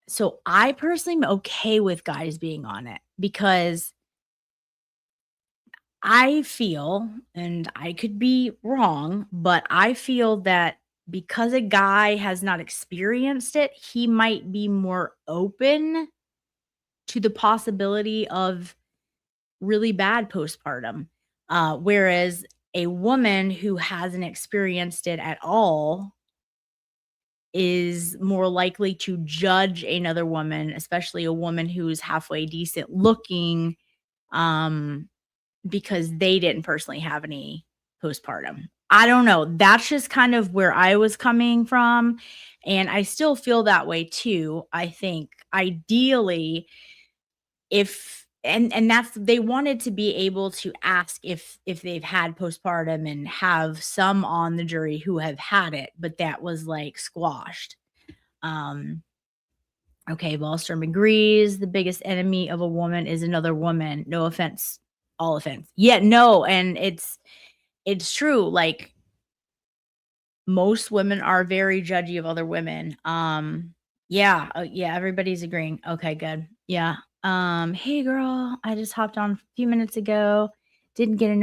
So I personally am okay with guys being on it because I feel, and I could be wrong, but I feel that because a guy has not experienced it, he might be more open to the possibility of really bad postpartum. Whereas a woman who hasn't experienced it at all is more likely to judge another woman, especially a woman who's halfway decent looking, um, because they didn't personally have any postpartum. I don't know. That's just kind of where I was coming from. And I still feel that way too. I think ideally, if and that's they wanted to be able to ask if they've had postpartum and have some on the jury who have had it, but that was like squashed. Um okay, Wallstrom agrees the biggest enemy of a woman is another woman. No offense, all offense. Yeah, no, and it's true. Like most women are very judgy of other women. Yeah, yeah, everybody's agreeing. Okay, good. Yeah. Hey girl, I just hopped on a few minutes ago. Didn't get a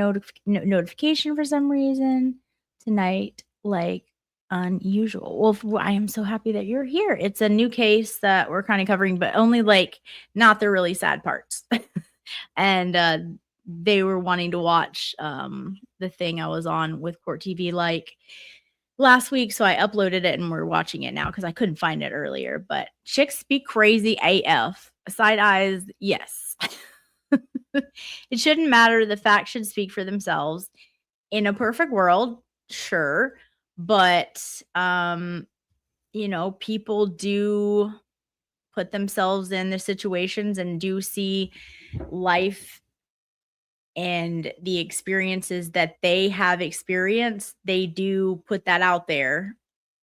notification for some reason tonight, like unusual. Well, I am so happy that you're here. It's a new case that we're kind of covering, but only like not the really sad parts. And they were wanting to watch the thing I was on with Court TV like last week, so I uploaded it and we're watching it now because I couldn't find it earlier. But chicks speak crazy AF. Side eyes, yes. It shouldn't matter. The facts should speak for themselves. In a perfect world, sure. But people do put themselves in the situations and do see life and the experiences that they have experienced. They do put that out there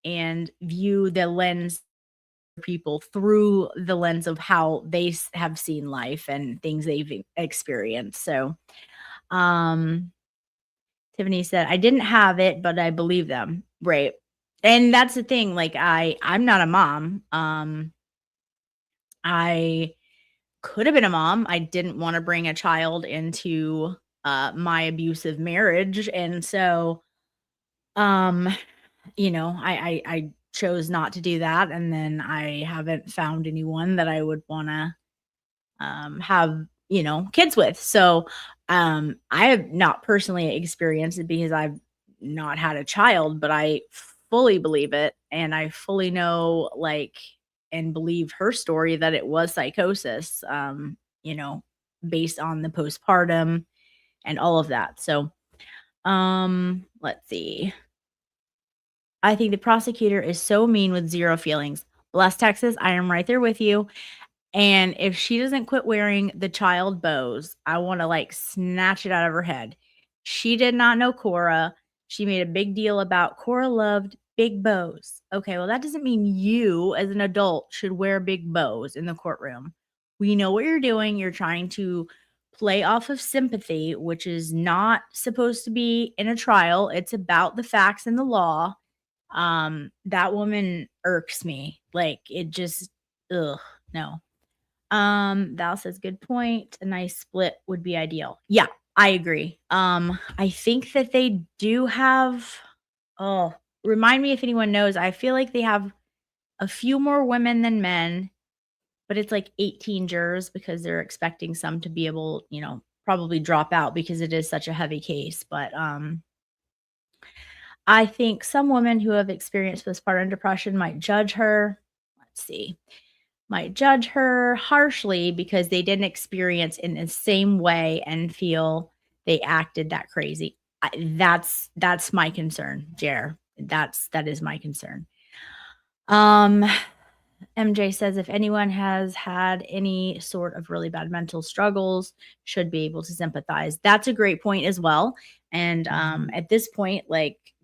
and view the lens people through the lens of how they have seen life and things they've experienced. So Tiffany said, I didn't have it, but I believe them. Right. And that's the thing. Like I'm not a mom. I could have been a mom. I didn't want to bring a child into my abusive marriage. And so I chose not to do that. And then I haven't found anyone that I would want to have, kids with. So I have not personally experienced it because I've not had a child, but I fully believe it. And I fully know, and believe her story that it was psychosis, based on the postpartum and all of that. So, let's see. I think the prosecutor is so mean with zero feelings. Bless Texas, I am right there with you. And if she doesn't quit wearing the child bows, I want to snatch it out of her head. She did not know Cora. She made a big deal about Cora loved big bows. Okay, well, that doesn't mean you as an adult should wear big bows in the courtroom. We know what you're doing. You're trying to play off of sympathy, which is not supposed to be in a trial. It's about the facts and the law. That woman irks me. It just, ugh, no. Val says, good point. A nice split would be ideal. Yeah, I agree. I think that they do have, remind me if anyone knows, I feel like they have a few more women than men, but it's 18 jurors because they're expecting some to be able, probably drop out because it is such a heavy case. But, I think some women who have experienced postpartum depression might judge her. Let's see. Might judge her harshly because they didn't experience in the same way and feel they acted that crazy. That's my concern, Jer. That is my concern. MJ says if anyone has had any sort of really bad mental struggles, should be able to sympathize. That's a great point as well. And at this point,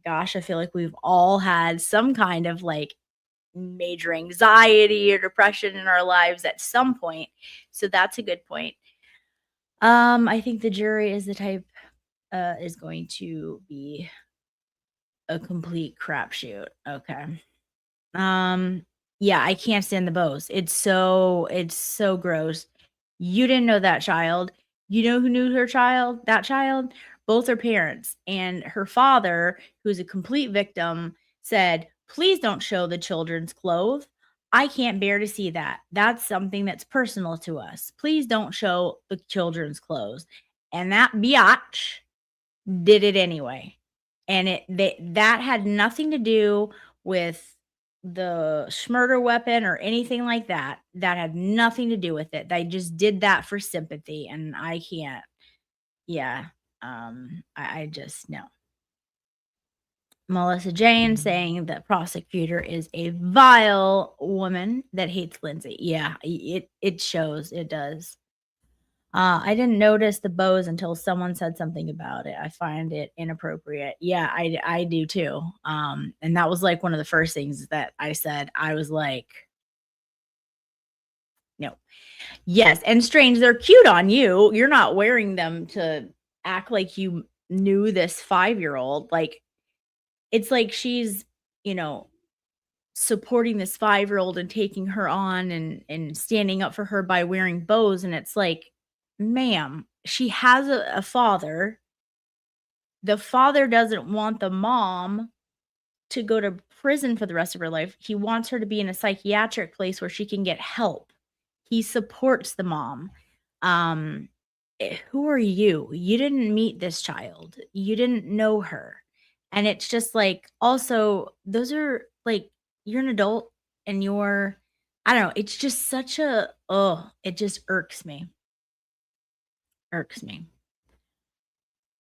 gosh, I feel like we've all had some kind of major anxiety or depression in our lives at some point. So that's a good point. I think the jury is the type is going to be a complete crapshoot. Okay. Yeah, I can't stand the bows. It's so gross. You didn't know that child. You know who knew that child? Both her parents and her father, who's a complete victim, said, please don't show the children's clothes. I can't bear to see that. That's something that's personal to us. Please don't show the children's clothes. And that biatch did it anyway. And that had nothing to do with the murder weapon or anything like that. That had nothing to do with it. They just did that for sympathy. And I can't. Yeah. I just no. Melissa Jane saying the prosecutor is a vile woman that hates Lindsay. Yeah, it shows. It does. I didn't notice the bows until someone said something about it. I find it inappropriate. Yeah, I do too. And that was like one of the first things that I said. I was like, no. Yes, and strange, they're cute on you. You're not wearing them to act like you knew this 5-year-old. Like, it's like she's, supporting this 5-year-old and taking her on and standing up for her by wearing bows. And it's like, ma'am, she has a father. The father doesn't want the mom to go to prison for the rest of her life. He wants her to be in a psychiatric place where she can get help. He supports the mom. Who are you? You didn't meet this child. You didn't know her. And it's just like, also, those are like, you're an adult and I don't know. It's just such it just irks me. Irks me.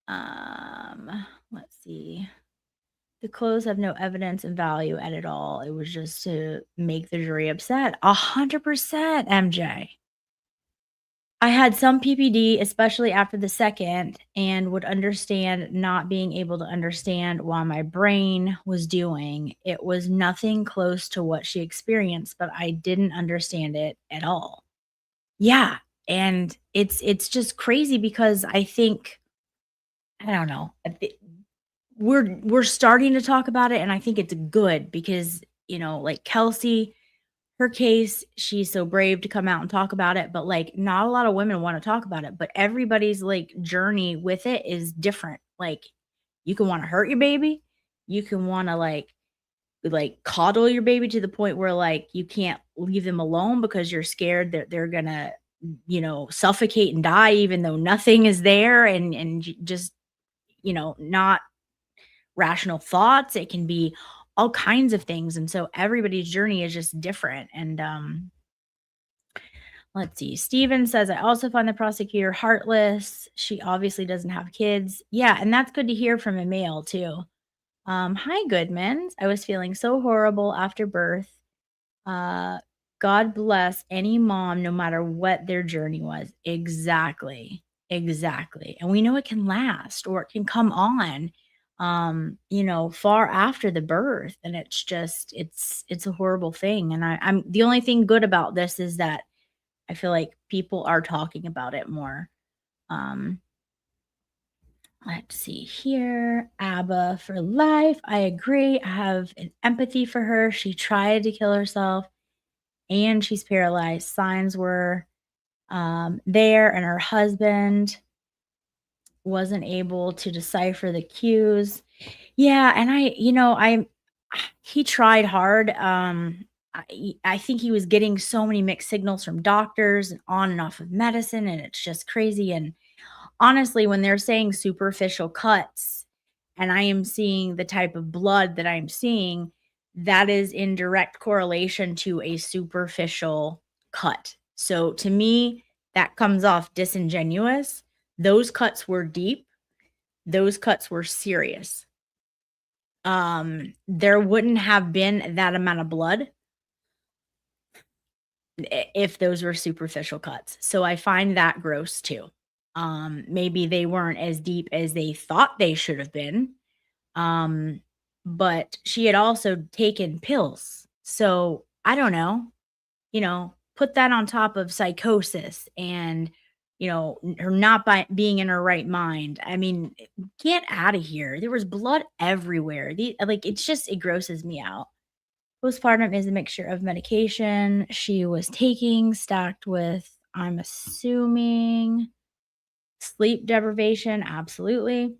Let's see. The clothes have no evidence and value at all. It was just to make the jury upset. 100%, MJ. I had some PPD, especially after the second, and would understand not being able to understand what my brain was doing. It was nothing close to what she experienced, but I didn't understand it at all. Yeah, and it's just crazy because I think, I don't know, we're starting to talk about it, and I think it's good because, like Kelsey, her case, she's so brave to come out and talk about it, but like not a lot of women want to talk about it, but everybody's like journey with it is different. Like, you can want to hurt your baby, you can want to like coddle your baby to the point where like you can't leave them alone because you're scared that they're gonna suffocate and die even though nothing is there, and just not rational thoughts. It can be all kinds of things. And so everybody's journey is just different. And let's see. Steven says, I also find the prosecutor heartless. She obviously doesn't have kids. Yeah, and that's good to hear from a male too. Hi, Goodmans. I was feeling so horrible after birth. God bless any mom, no matter what their journey was. Exactly. And we know it can last or it can come on far after the birth, and it's just it's a horrible thing. And I'm the only thing good about this is that I feel like people are talking about it more. Let's see here. Abba for life. I agree. I have an empathy for her. She tried to kill herself and she's paralyzed. Signs were there, and her husband wasn't able to decipher the cues. Yeah, and he tried hard. I think he was getting so many mixed signals from doctors and on and off of medicine, and it's just crazy. And honestly, when they're saying superficial cuts, and I am seeing the type of blood that I'm seeing, that is in direct correlation to a superficial cut. So to me, that comes off disingenuous. Those cuts were deep. Those cuts were serious. There wouldn't have been that amount of blood if those were superficial cuts. So I find that gross too. Maybe they weren't as deep as they thought they should have been. But she had also taken pills. So I don't know, put that on top of psychosis and, her not being in her right mind. I mean, get out of here. There was blood everywhere. It grosses me out. Postpartum is a mixture of medication she was taking stacked with, I'm assuming, sleep deprivation. Absolutely.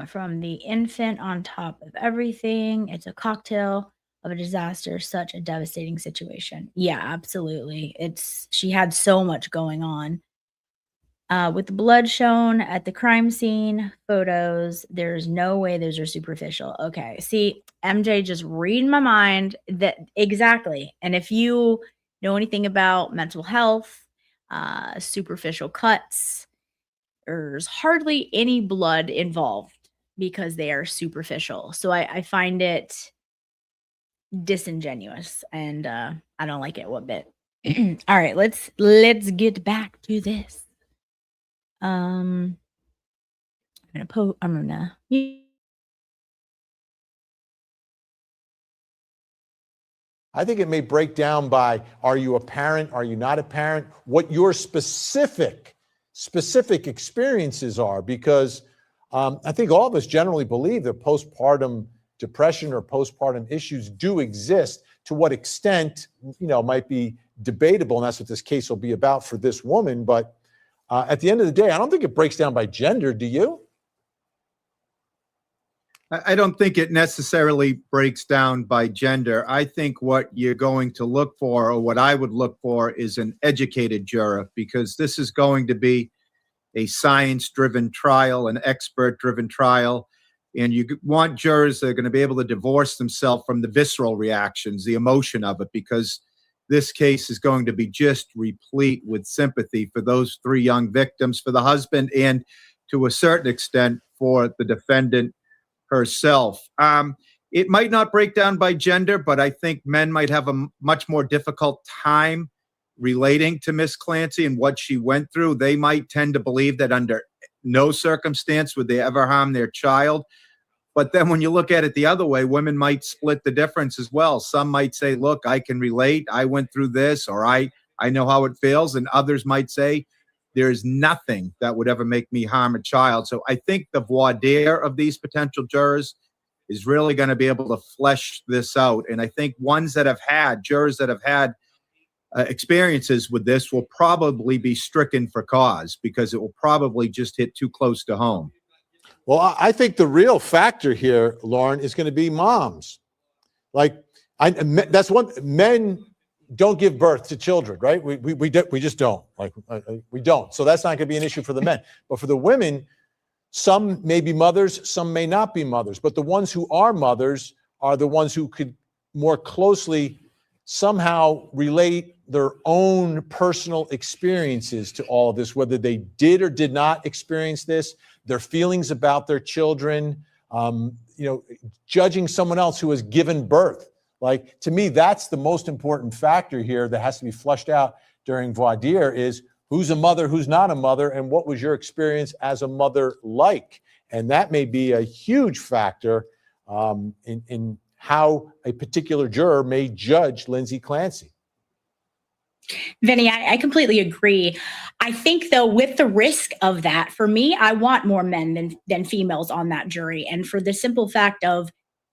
from the infant on top of everything. It's a cocktail of a disaster, such a devastating situation. Yeah, absolutely. She had so much going on. With the blood shown at the crime scene, photos, there's no way those are superficial. Okay. See, MJ just read my mind that exactly. And if you know anything about mental health, superficial cuts, there's hardly any blood involved because they are superficial. So I find it disingenuous and I don't like it one bit. All right, let's get back to this. I'm gonna I think it may break down by, are you a parent? Are you not a parent? What your specific experiences are, because I think all of us generally believe that postpartum depression or postpartum issues do exist. To what extent, might be debatable, and that's what this case will be about for this woman. But at the end of the day, I don't think it breaks down by gender. Do you? I don't think it necessarily breaks down by gender. I think what you're going to look for, or what I would look for, is an educated juror, because this is going to be a science-driven trial, an expert-driven trial. And you want jurors that are going to be able to divorce themselves from the visceral reactions, the emotion of it, because this case is going to be just replete with sympathy for those three young victims, for the husband, and to a certain extent for the defendant herself. It might not break down by gender, but I think men might have a much more difficult time relating to Miss Clancy and what she went through. They might tend to believe that under no circumstance would they ever harm their child. But then when you look at it the other way, women might split the difference as well. Some might say, look, I can relate. I went through this, or I know how it feels. And others might say, there's nothing that would ever make me harm a child. So I think the voir dire of these potential jurors is really going to be able to flesh this out. And I think jurors that have had experiences with this will probably be stricken for cause, because it will probably just hit too close to home. Well, I think the real factor here, Lauren, is going to be moms. That's one. Men don't give birth to children, right? We just don't. We don't. So that's not going to be an issue for the men. But for the women, some may be mothers, some may not be mothers. But the ones who are mothers are the ones who could more closely somehow relate their own personal experiences to all of this, whether they did or did not experience this, their feelings about their children, judging someone else who has given birth. To me, that's the most important factor here that has to be flushed out during voir dire, is who's a mother, who's not a mother, and what was your experience as a mother like? And that may be a huge factor in how a particular juror may judge Lindsay Clancy. Vinny, I completely agree. I think, though, with the risk of that, for me, I want more men than females on that jury. And for the simple fact of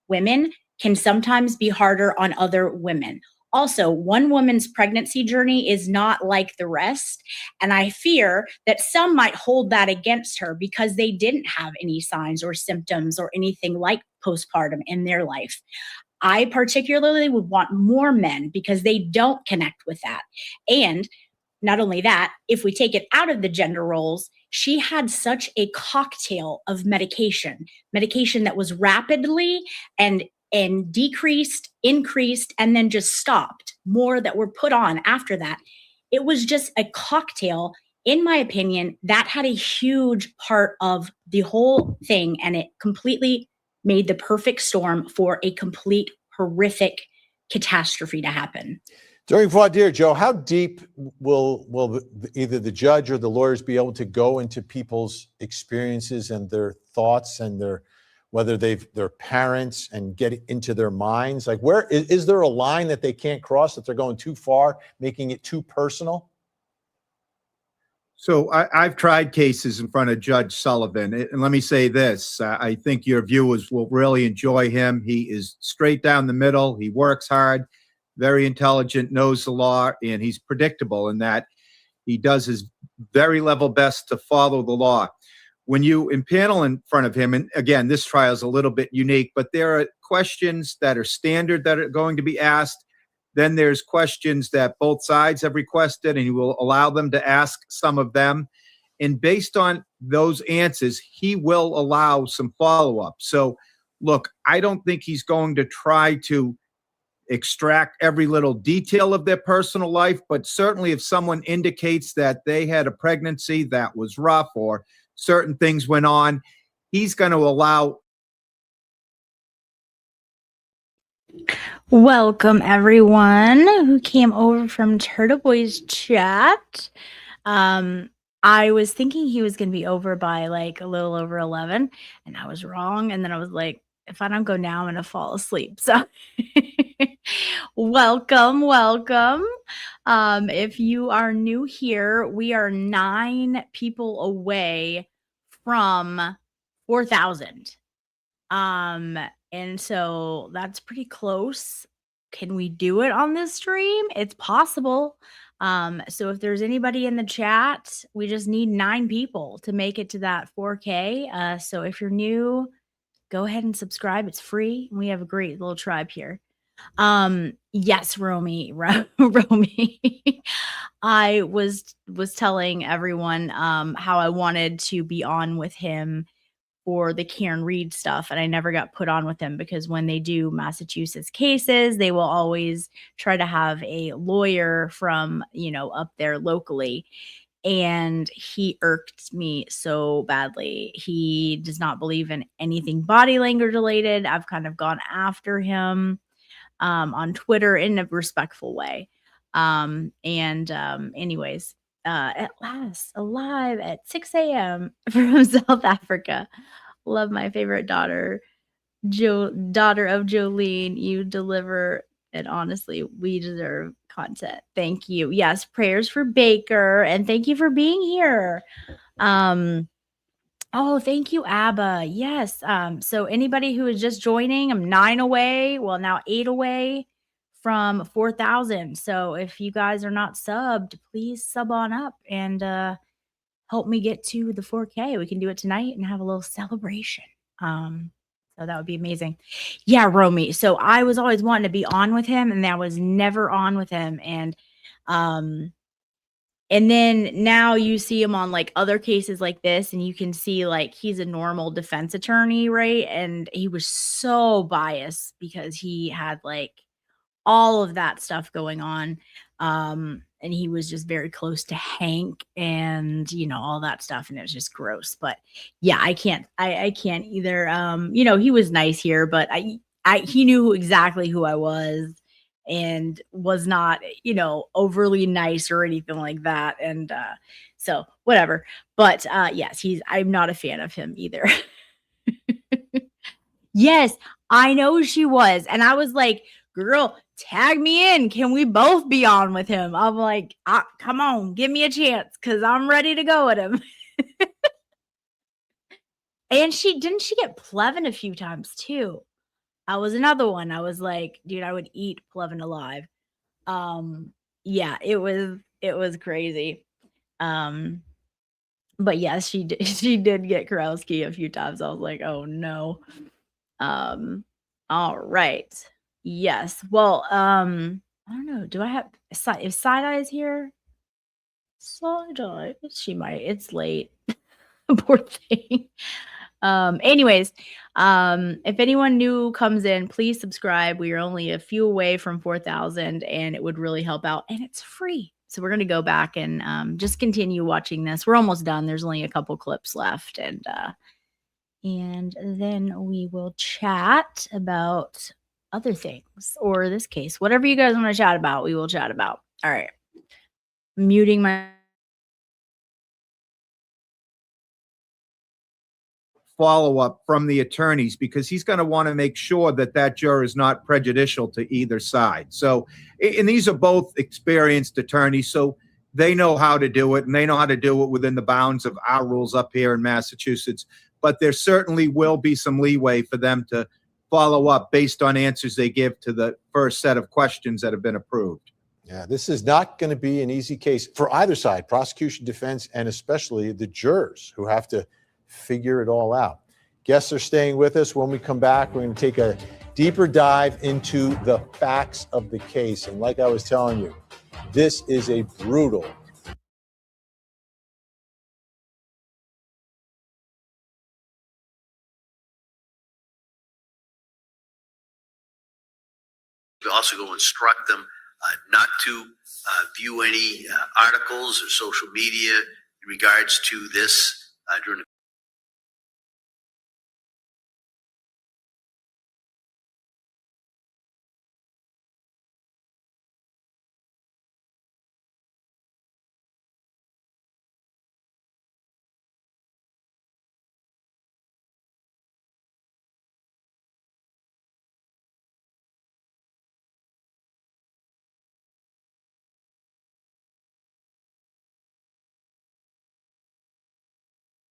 women can sometimes be harder on other women. Also, one woman's pregnancy journey is not like the rest. And I fear that some might hold that against her because they didn't have any signs or symptoms or anything like postpartum in their life. I particularly would want more men because they don't connect with that. And not only that, if we take it out of the gender roles, she had such a cocktail of medication that was rapidly and decreased, increased, and then just stopped. More that were put on after that. It was just a cocktail, in my opinion, that had a huge part of the whole thing, and it completely made the perfect storm for a complete horrific catastrophe to happen. During voir dire, Joe, how deep will either the judge or the lawyers be able to go into people's experiences and their thoughts and whether they're parents, and get into their minds? Where is there a line that they can't cross, that they're going too far, making it too personal? So I've tried cases in front of Judge Sullivan, and let me say this. I think your viewers will really enjoy him. He is straight down the middle. He works hard, very intelligent, knows the law, and he's predictable in that he does his very level best to follow the law. when you impanel in front of him, and again, this trial is a little bit unique, but there are questions that are standard that are going to be asked. Then there's questions that both sides have requested, and he will allow them to ask some of them. And based on those answers, he will allow some follow-up. So, look, I don't think he's going to try to extract every little detail of their personal life, but certainly if someone indicates that they had a pregnancy that was rough or certain things went on, he's going to allow. Welcome everyone who came over from Turtle Boy's chat. I was thinking he was going to be over by like a little over 11, and I was wrong. And then I was like, if I don't go now, I'm going to fall asleep. So welcome. If you are new here, we are 9 people away from 4,000. And so that's pretty close. Can we do it on this stream? It's possible. So if there's anybody in the chat, we just need 9 people to make it to that 4K. So if you're new, go ahead and subscribe. It's free. We have a great little tribe here. Yes, Romy. I was telling everyone how I wanted to be on with him for the Karen Reed stuff, and I never got put on with him because when they do Massachusetts cases, they will always try to have a lawyer from, up there locally. And he irked me so badly. He does not believe in anything body language related. I've kind of gone after him on Twitter in a respectful way. Anyways, at last, alive at 6 a.m. from South Africa. Love my favorite daughter, daughter of Jolene. You deliver, and honestly, we deserve content. Thank you. Yes, prayers for Baker, and thank you for being here. Oh, thank you, Abba. Yes. So anybody who is just joining, I'm 9 away. Well, now 8 away from 4,000. So if you guys are not subbed, please sub on up and help me get to the 4K. We can do it tonight and have a little celebration. So that would be amazing. Yeah, Romy. So I was always wanting to be on with him, and I was never on with him. And then now you see him on like other cases like this, and you can see like he's a normal defense attorney, right? And he was so biased because he had like all of that stuff going on. And he was just very close to Hank and, all that stuff. And it was just gross. But yeah, I can't either. He was nice here, but he knew exactly who I was and was not, overly nice or anything like that. And so whatever. But yes, I'm not a fan of him either. Yes, I know she was. And I was like, girl, tag me in. Can we both be on with him? I'm like, come on, give me a chance because I'm ready to go at him. And she get Plevin a few times too. I was another one. I was like, dude, I would eat Plevin alive. Yeah, it was crazy. But yes, she did get Karowski a few times. I was like, oh no. All right. Yes. Well, I don't know. Do I have if Side-Eye is here? Side-Eye. She might. It's late. Poor thing. Anyways, if anyone new comes in, please subscribe. We are only a few away from 4,000, and it would really help out. And it's free. So we're going to go back and just continue watching this. We're almost done. There's only a couple clips left, and then we will chat about other things, or this case, whatever you guys want to chat about, we will chat about. All right. Muting my follow-up from the attorneys, because he's going to want to make sure that that juror is not prejudicial to either side. So, and these are both experienced attorneys, so they know how to do it, and they know how to do it within the bounds of our rules up here in Massachusetts. But there certainly will be some leeway for them to follow up based on answers they give to the first set of questions that have been approved. Yeah, this is not going to be an easy case for either side, prosecution, defense, and especially the jurors who have to figure it all out. Guests are staying with us. When we come back, we're going to take a deeper dive into the facts of the case. And like I was telling you, this is a brutal We also go instruct them not to view any articles or social media in regards to this during the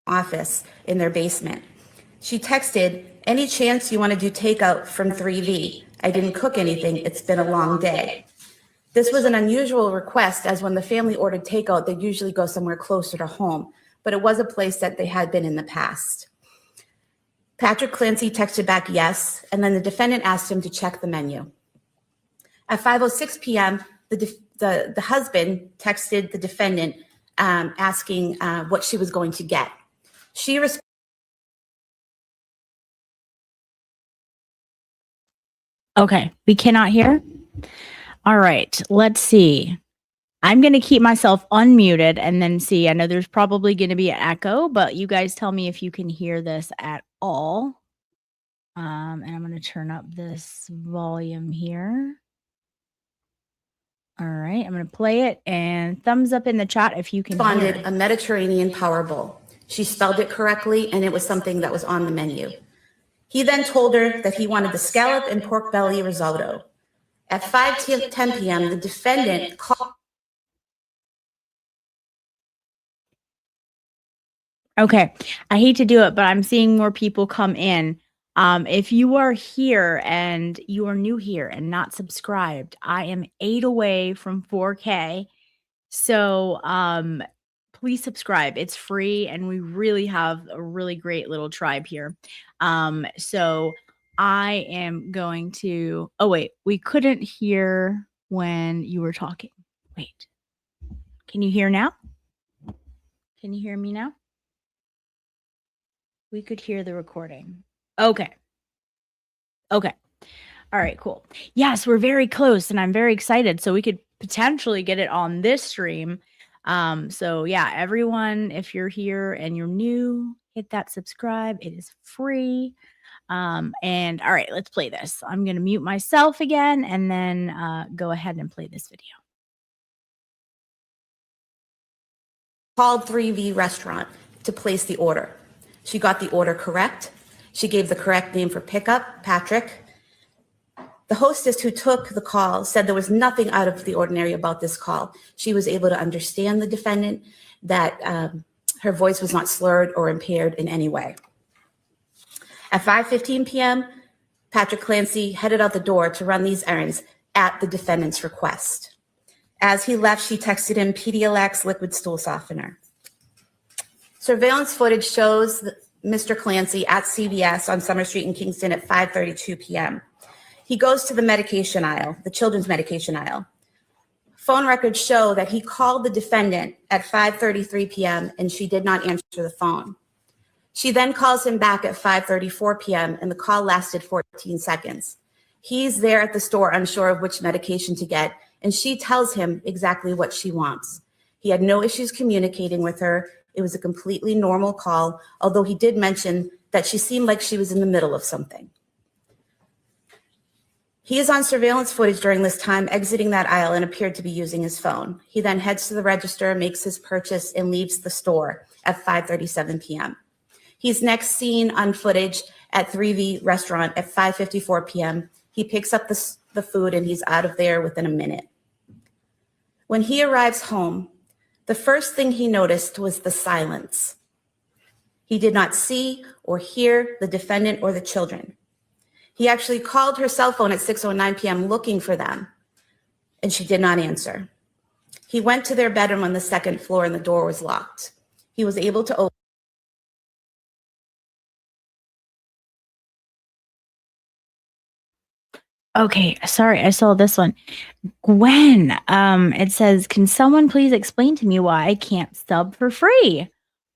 office in their basement. She texted, "Any chance you want to do takeout from 3V? I didn't cook anything. It's been a long day." This was an unusual request, as when the family ordered takeout, they usually go somewhere closer to home, but it was a place that they had been in the past. Patrick Clancy texted back yes, and then the defendant asked him to check the menu. At 5:06 p.m., the husband texted the defendant asking what she was going to get. She responded. Okay, we cannot hear. All right, let's see. I'm going to keep myself unmuted and then see. I know there's probably going to be an echo, but you guys tell me if you can hear this at all. And I'm going to turn up this volume here. All right, I'm going to play it and thumbs up in the chat if you can hear it. A Mediterranean power bowl. She spelled it correctly, and it was something that was on the menu. He then told her that he wanted the scallop and pork belly risotto. At 5:10 p.m., the defendant called. Okay, I hate to do it, but I'm seeing more people come in. If you are here and you are new here and not subscribed, I am 8 away from 4K. So please subscribe. It's free, and we really have a really great little tribe here. So I am going to, oh wait, we couldn't hear when you were talking. Wait, can you hear now? Can you hear me now? We could hear the recording. Okay. Okay. All right, cool. Yes, we're very close, and I'm very excited. So we could potentially get it on this stream. So yeah, everyone, if you're here and you're new, hit that subscribe. It is free. And all right, let's play this. I'm going to mute myself again and then go ahead and play this video. Called 3V Restaurant to place the order. She got the order correct. She gave the correct name for pickup, Patrick. The hostess who took the call said there was nothing out of the ordinary about this call. She was able to understand the defendant, that her voice was not slurred or impaired in any way. At 5:15 p.m., Patrick Clancy headed out the door to run these errands at the defendant's request. As he left, she texted him Pedialyte liquid stool softener. Surveillance footage shows Mr. Clancy at CVS on Summer Street in Kingston at 5:32 p.m. He goes to the medication aisle, the children's medication aisle. Phone records show that he called the defendant at 5:33 p.m. and she did not answer the phone. She then calls him back at 5:34 p.m. and the call lasted 14 seconds. He's there at the store unsure of which medication to get, and she tells him exactly what she wants. He had no issues communicating with her. It was a completely normal call, although he did mention that she seemed like she was in the middle of something. He is on surveillance footage during this time, exiting that aisle and appeared to be using his phone. He then heads to the register, makes his purchase, and leaves the store at 5:37 p.m. He's next seen on footage at 3V Restaurant at 5:54 p.m. He picks up the food and he's out of there within a minute. When he arrives home, the first thing he noticed was the silence. He did not see or hear the defendant or the children. He actually called her cell phone at 6:09 p.m. looking for them, and she did not answer. He went to their bedroom on the second floor and the door was locked. He was able to open Okay, sorry, I saw this one. Gwen, it says, can someone please explain to me why I can't sub for free?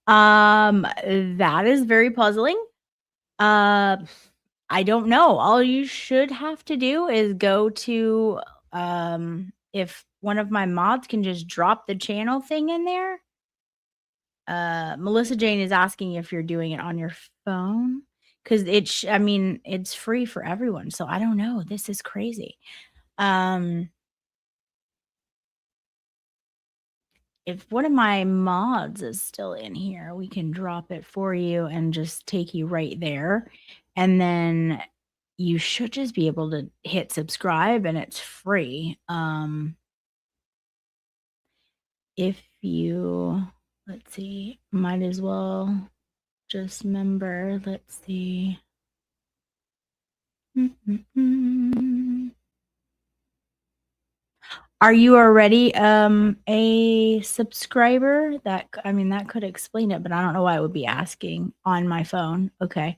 That is very puzzling. I don't know. All you should have to do is go to, if one of my mods can just drop the channel thing in there. Melissa Jane is asking if you're doing it on your phone. Because I mean, it's free for everyone. So I don't know. This is crazy. If one of my mods is still in here, we can drop it for you and just take you right there. And then you should just be able to hit subscribe and it's free. If you, let's see, might as well just member, let's see. Are you already a subscriber? That, I mean, that could explain it, but I don't know why it would be asking on my phone. Okay.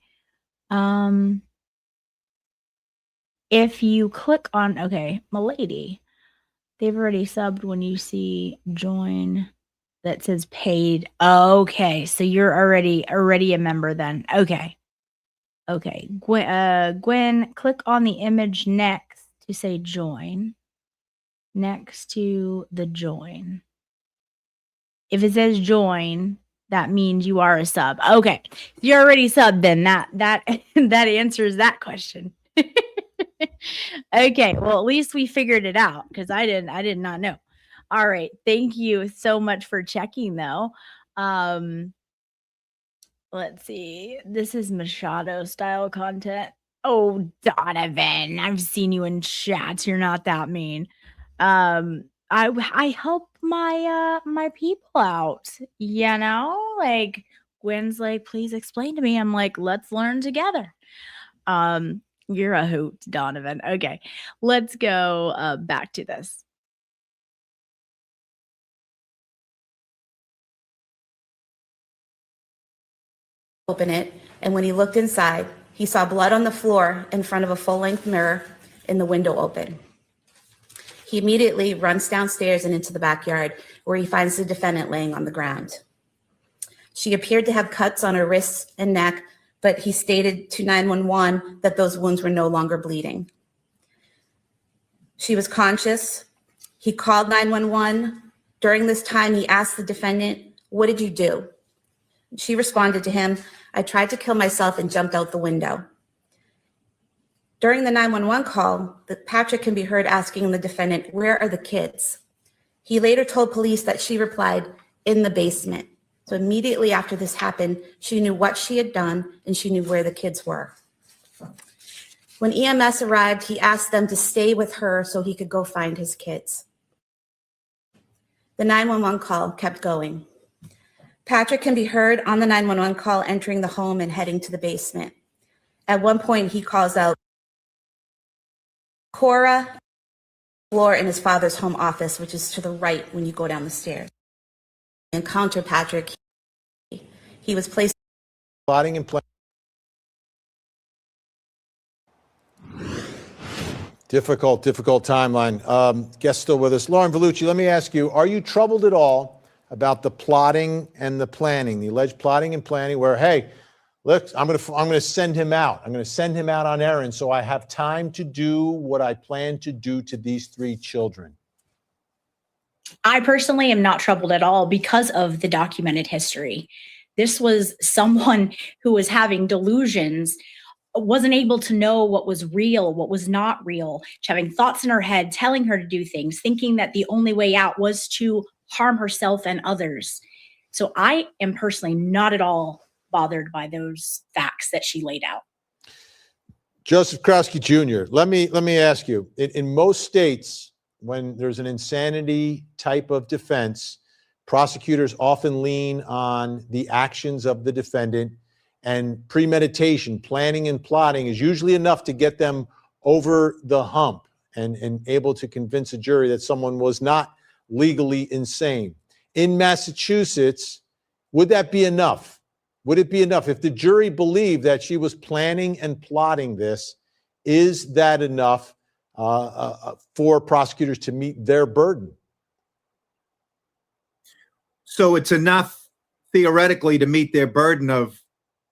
If you click on, okay, Milady, they've already subbed when you see join that says paid. Okay, so you're already a member then. Okay. Okay, Gwen, click on the image next to say join. Next to the join. If it says join, that means you are a sub. Okay, you're already subbed then. That answers that question. Okay, well, at least we figured it out because I did not know. All right, thank you so much for checking though. Let's see. This is Machado style content. Oh, Donovan, I've seen you in chats. You're not that mean. I help my people out, you know? Like Gwen's like, please explain to me. I'm like, let's learn together. You're a hoot, Donovan. Okay, let's go back to this. Open it, and when he looked inside, he saw blood on the floor in front of a full-length mirror and the window open. He immediately runs downstairs and into the backyard where he finds the defendant laying on the ground. She appeared to have cuts on her wrists and neck, but he stated to 911 that those wounds were no longer bleeding. She was conscious. He called 911. During this time, he asked the defendant, "What did you do?" She responded to him, "I tried to kill myself and jumped out the window." During the 911 call, Patrick can be heard asking the defendant, "Where are the kids?" He later told police that she replied, "In the basement." So immediately after this happened, she knew what she had done and she knew where the kids were. When EMS arrived, he asked them to stay with her so he could go find his kids. The 911 call kept going. Patrick can be heard on the 911 call entering the home and heading to the basement. At one point, he calls out, "Cora," floor in his father's home office, which is to the right when you go down the stairs. Encounter Patrick. He was placed. Plotting and planning. Difficult timeline. Guest still with us. Lauren Vellucci, let me ask you, are you troubled at all about the plotting and the planning, the alleged plotting and planning where, hey, look, I'm going to send him out. I'm going to send him out on errands so I have time to do what I plan to do to these 3 children? I personally am not troubled at all because of the documented history. This was someone who was having delusions, wasn't able to know what was real, what was not real, having thoughts in her head, telling her to do things, thinking that the only way out was to harm herself and others. So I am personally not at all bothered by those facts that she laid out. Joseph Krowski Jr., let me ask you, in most states, when there's an insanity type of defense, prosecutors often lean on the actions of the defendant, and premeditation, planning and plotting is usually enough to get them over the hump and able to convince a jury that someone was not legally insane. In Massachusetts, would that be enough? Would it be enough if the jury believed that she was planning and plotting this? Is that enough for prosecutors to meet their burden. So it's enough theoretically to meet their burden of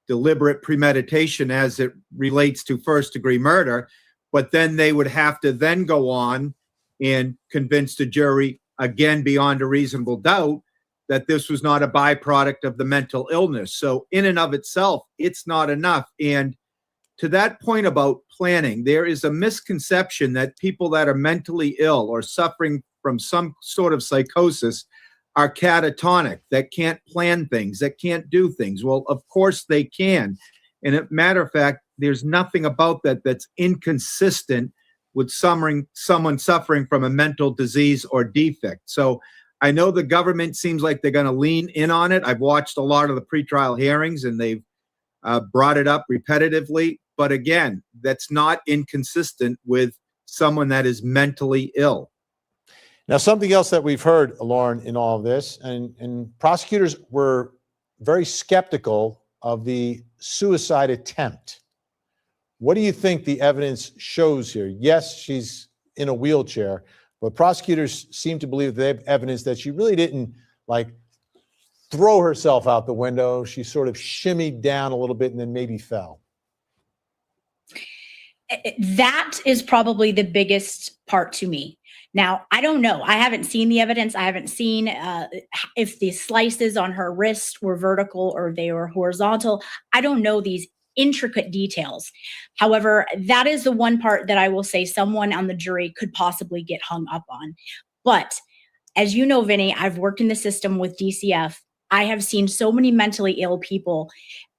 deliberate premeditation as it relates to first-degree murder, but then they would have to then go on and convince the jury, again beyond a reasonable doubt, that this was not a byproduct of the mental illness. So in and of itself, it's not enough. And to that point about planning, there is a misconception that people that are mentally ill or suffering from some sort of psychosis are catatonic, that can't plan things, that can't do things. Well, of course they can. And as a matter of fact, there's nothing about that that's inconsistent with someone suffering from a mental disease or defect. So I know the government seems like they're going to lean in on it. I've watched a lot of the pretrial hearings and they've brought it up repetitively. But again, that's not inconsistent with someone that is mentally ill. Now, something else that we've heard, Lauren, in all of this, and prosecutors were very skeptical of the suicide attempt. What do you think the evidence shows here? Yes, she's in a wheelchair, but prosecutors seem to believe they have evidence that she really didn't like throw herself out the window. She sort of shimmied down a little bit and then maybe fell. That is probably the biggest part to me. Now, I don't know. I haven't seen the evidence. I haven't seen if the slices on her wrist were vertical or they were horizontal. I don't know these intricate details. However, that is the one part that I will say someone on the jury could possibly get hung up on. But as you know, Vinny, I've worked in the system with DCF. I have seen so many mentally ill people.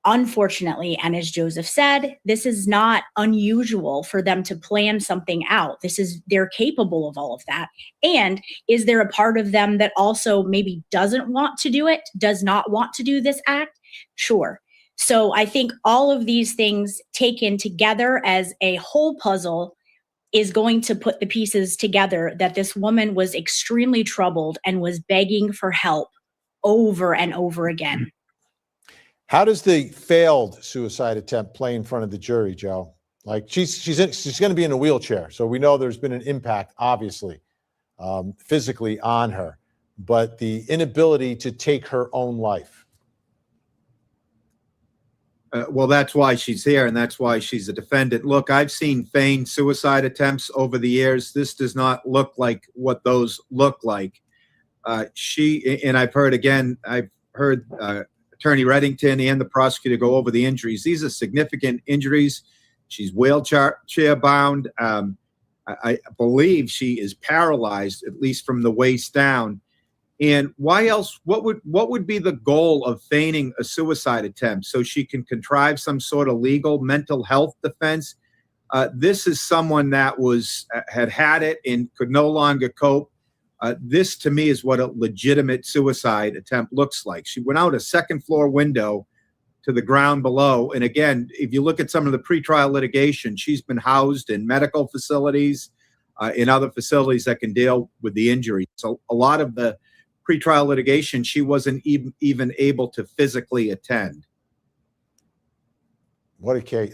Unfortunately, and as Joseph said, this is not unusual for them to plan something out. They're capable of all of that. And is there a part of them that also maybe doesn't want to do it, does not want to do this act? Sure. So I think all of these things taken together as a whole puzzle is going to put the pieces together that this woman was extremely troubled and was begging for help over and over again. How does the failed suicide attempt play in front of the jury, Joe? Like she's going to be in a wheelchair, so we know there's been an impact, obviously, physically on her, but the inability to take her own life. Well, that's why she's here, and that's why she's a defendant. Look, I've seen feigned suicide attempts over the years. This does not look like what those look like. And I've heard Attorney Reddington and the prosecutor go over the injuries. These are significant injuries. She's wheelchair bound. I believe she is paralyzed, at least from the waist down. And why else? What would be the goal of feigning a suicide attempt? So she can contrive some sort of legal mental health defense. This is someone that had it and could no longer cope. This, to me, is what a legitimate suicide attempt looks like. She went out a second-floor window to the ground below. And again, if you look at some of the pretrial litigation, she's been housed in medical facilities, in other facilities that can deal with the injury. So a lot of the pretrial litigation, she wasn't even able to physically attend. What a case.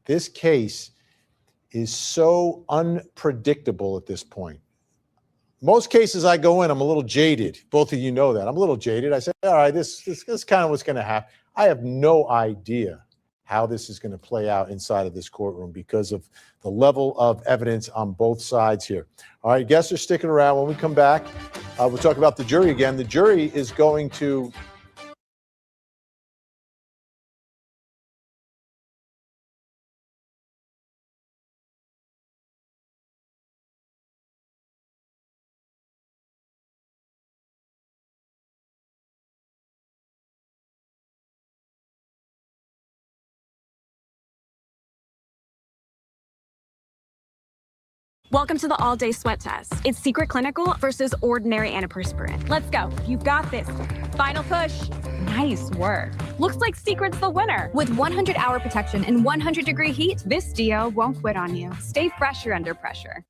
This case is so unpredictable at this point. Most cases I go in, I'm a little jaded. Both of you know that. I'm a little jaded. I say, all right, this is kind of what's going to happen. I have no idea how this is going to play out inside of this courtroom because of the level of evidence on both sides here. All right, guests are sticking around. When we come back, we'll talk about the jury again. The jury is going to Welcome to the all-day sweat test. It's secret clinical versus ordinary antiperspirant. Let's go. You've got this. Final push. Nice work. Looks like Secret's the winner. With 100-hour protection and 100-degree heat, this Dio won't quit on you. Stay fresher under pressure.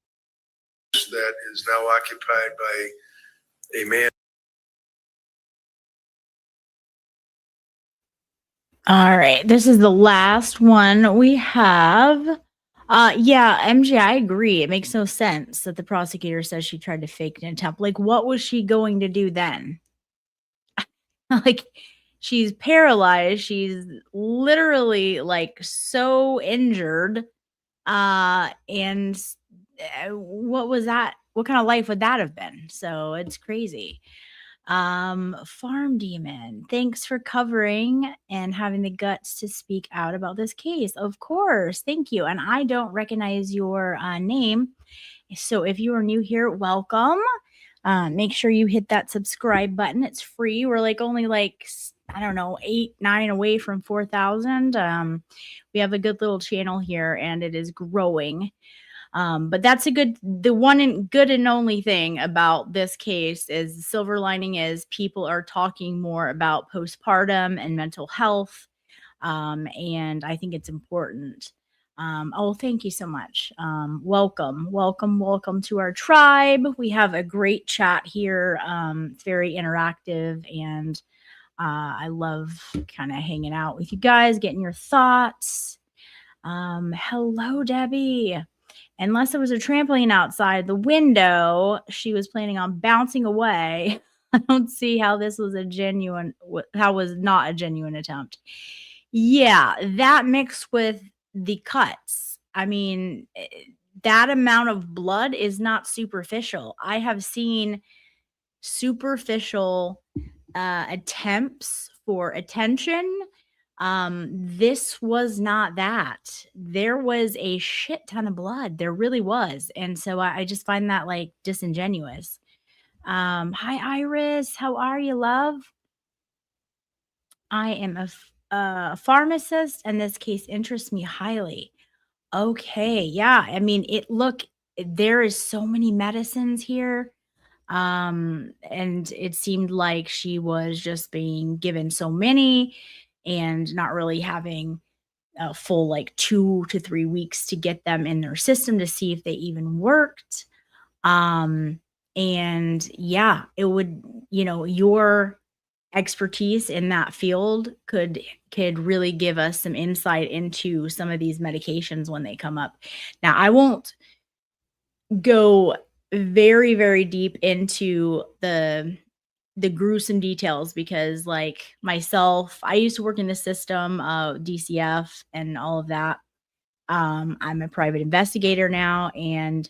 That is now occupied by a man. All right, this is the last one we have. Yeah, MJ, I agree. It makes no sense that the prosecutor says she tried to fake an attempt. Like, what was she going to do then? Like, she's paralyzed. She's literally like so injured. And what was that? What kind of life would that have been? So it's crazy. Farm Demon, thanks for covering and having the guts to speak out about this case. Of course, thank you. And I don't recognize your name. So if you are new here, welcome. Make sure you hit that subscribe button. It's free. We're like only like, I don't know, 8, 9 away from 4,000. We have a good little channel here and it is growing. But that's the one and good and only thing about this case is the silver lining is people are talking more about postpartum and mental health. And I think it's important. Oh, thank you so much. Welcome to our tribe. We have a great chat here. It's very interactive and I love kind of hanging out with you guys, getting your thoughts. Hello, Debbie. Unless there was a trampoline outside the window, she was planning on bouncing away. I don't see how this was not a genuine attempt. Yeah, that mixed with the cuts. I mean, that amount of blood is not superficial. I have seen superficial attempts for attention. This was not that. There was a shit ton of blood. There really was. And so I just find that like disingenuous. Hi, Iris. How are you, love? I am a pharmacist, and this case interests me highly. Okay. Yeah. I mean, there is so many medicines here. And it seemed like she was just being given so many and not really having a full like 2 to 3 weeks to get them in their system to see if they even worked. And yeah, it would, your expertise in that field could really give us some insight into some of these medications when they come up. Now, I won't go very, very deep into the gruesome details because like myself, I used to work in the system of DCF and all of that. I'm a private investigator now, and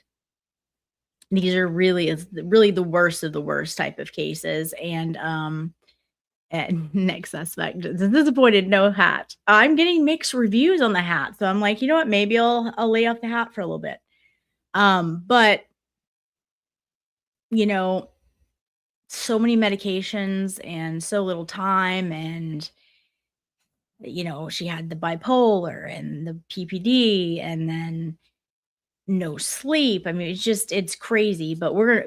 these are really the worst of the worst type of cases. And next suspect disappointed, no hat. I'm getting mixed reviews on the hat, so I'm like, you know what, maybe I'll lay off the hat for a little bit. But so many medications and so little time, and she had the bipolar and the PPD and then no sleep. I mean, it's crazy, but we're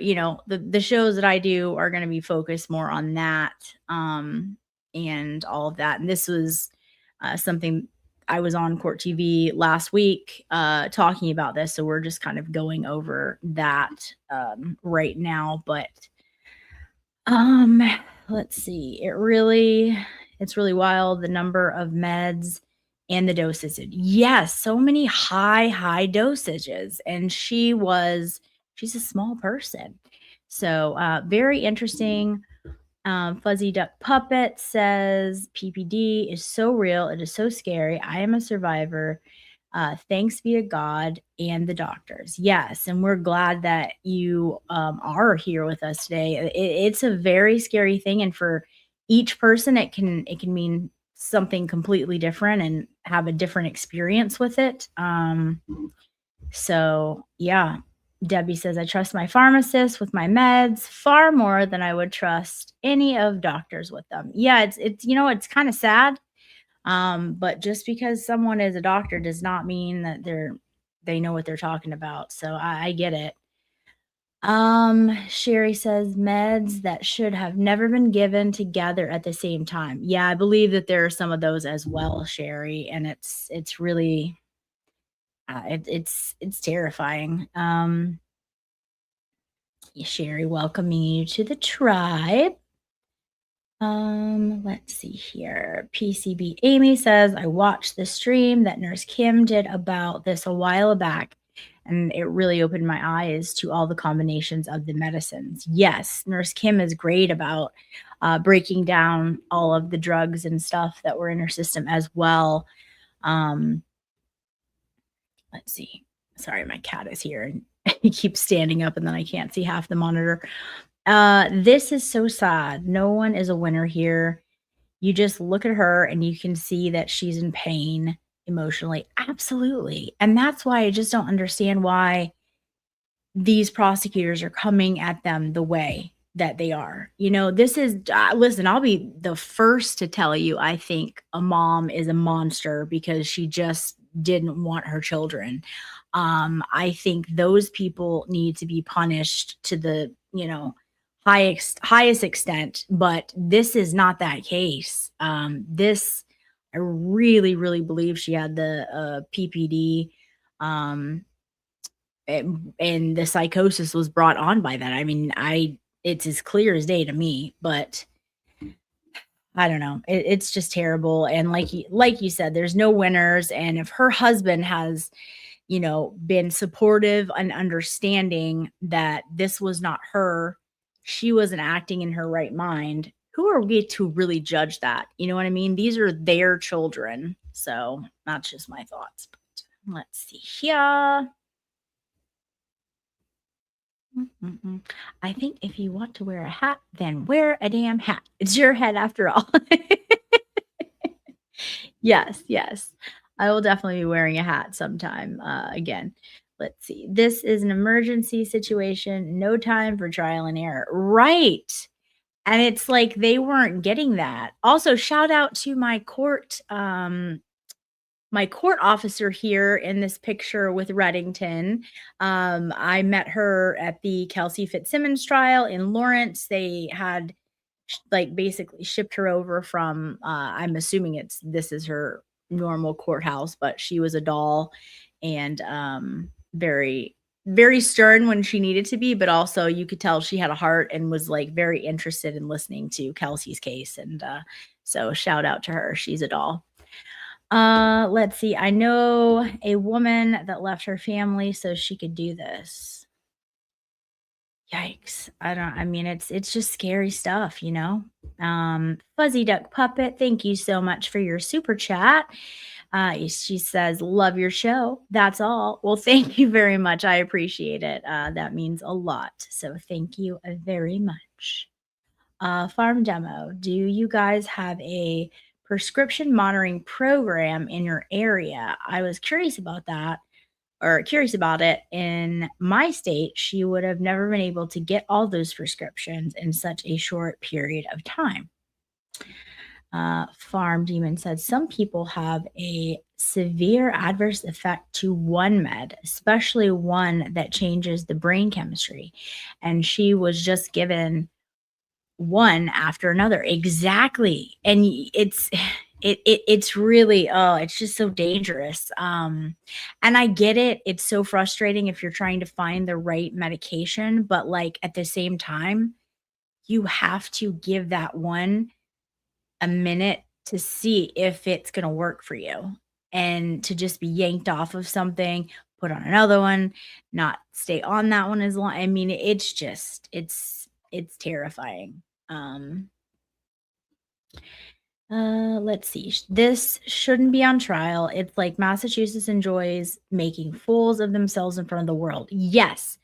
the shows that I do are going to be focused more on that and all of that. And this was something I was on CourtTV last week talking about this, so we're just kind of going over that right now. But let's see. It's really wild, the number of meds and the dosage. Yes, so many high dosages. And she's a small person. So very interesting. Fuzzy Duck Puppet says PPD is so real. It is so scary. I am a survivor. Thanks be to God and the doctors. Yes, and we're glad that you are here with us today. It's a very scary thing, and for each person, it can mean something completely different and have a different experience with it. So yeah, Debbie says, I trust my pharmacist with my meds far more than I would trust any of doctors with them. Yeah, it's it's kind of sad. But just because someone is a doctor does not mean that they know what they're talking about. So I get it. Sherry says meds that should have never been given together at the same time. Yeah, I believe that there are some of those as well, Sherry, and it's really it's terrifying. Sherry, welcoming you to the tribe. Let's see here. PCB Amy says, I watched the stream that Nurse Kim did about this a while back, and it really opened my eyes to all the combinations of the medicines. Yes, Nurse Kim is great about breaking down all of the drugs and stuff that were in her system as well. Let's see. Sorry, my cat is here and he keeps standing up and then I can't see half the monitor. This is so sad. No one is a winner here. You just look at her and you can see that she's in pain emotionally. Absolutely. And that's why I just don't understand why these prosecutors are coming at them the way that they are. You know, this is, listen, I'll be the first to tell you, I think a mom is a monster because she just didn't want her children. I think those people need to be punished to the, you know, highest extent, but this is not that case. This, I really, really believe she had the PPD, and the psychosis was brought on by that. I mean, it's as clear as day to me, but I don't know. It's just terrible. And like you said, there's no winners. And if her husband has, you know, been supportive and understanding that this was not her, she wasn't acting in her right mind, who are we to really judge that? You know what I mean? These are their children. So that's just my thoughts. But let's see here. I think if you want to wear a hat, then wear a damn hat. It's your head after all. Yes, yes. I will definitely be wearing a hat sometime again. Let's see. This is an emergency situation. No time for trial and error. Right. And it's like they weren't getting that. Also, shout out to my court officer here in this picture with Reddington. I met her at the Kelsey Fitzsimmons trial in Lawrence. They had like basically shipped her over from I'm assuming this is her normal courthouse, but she was a doll and very, very stern when she needed to be, but also you could tell she had a heart and was like very interested in listening to Kelsey's case. And so shout out to her. She's a doll. Let's see. I know a woman that left her family so she could do this. Yikes. I mean, it's just scary stuff, you know? Fuzzy Duck Puppet, thank you so much for your super chat. She says, love your show. That's all. Well, thank you very much. I appreciate it. That means a lot. So thank you very much. Farm Demo, do you guys have a prescription monitoring program in your area? I was curious about that, or curious about it. In my state, she would have never been able to get all those prescriptions in such a short period of time. Farm Demon said some people have a severe adverse effect to one med, especially one that changes the brain chemistry. And she was just given one after another. Exactly. And it's really, it's just so dangerous. And I get it. It's so frustrating if you're trying to find the right medication, but like at the same time, you have to give that one a minute to see if it's going to work for you, and to just be yanked off of something, put on another one, not stay on that one as long. I mean, it's just, it's terrifying. Let's see. This shouldn't be on trial. It's like Massachusetts enjoys making fools of themselves in front of the world. Yes,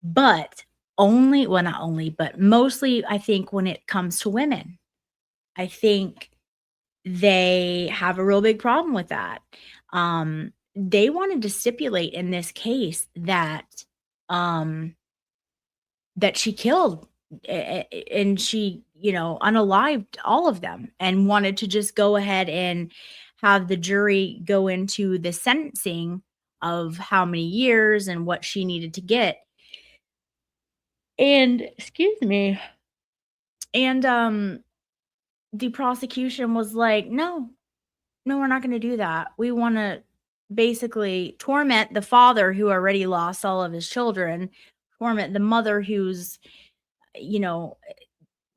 but only, well, not only, but mostly, I think when it comes to women, I think they have a real big problem with that. They wanted to stipulate in this case that that she killed and she, you know, unalived all of them, and wanted to just go ahead and have the jury go into the sentencing of how many years and what she needed to get. And excuse me. And the prosecution was like, no, we're not going to do that. We want to basically torment the father who already lost all of his children, torment the mother who's, you know,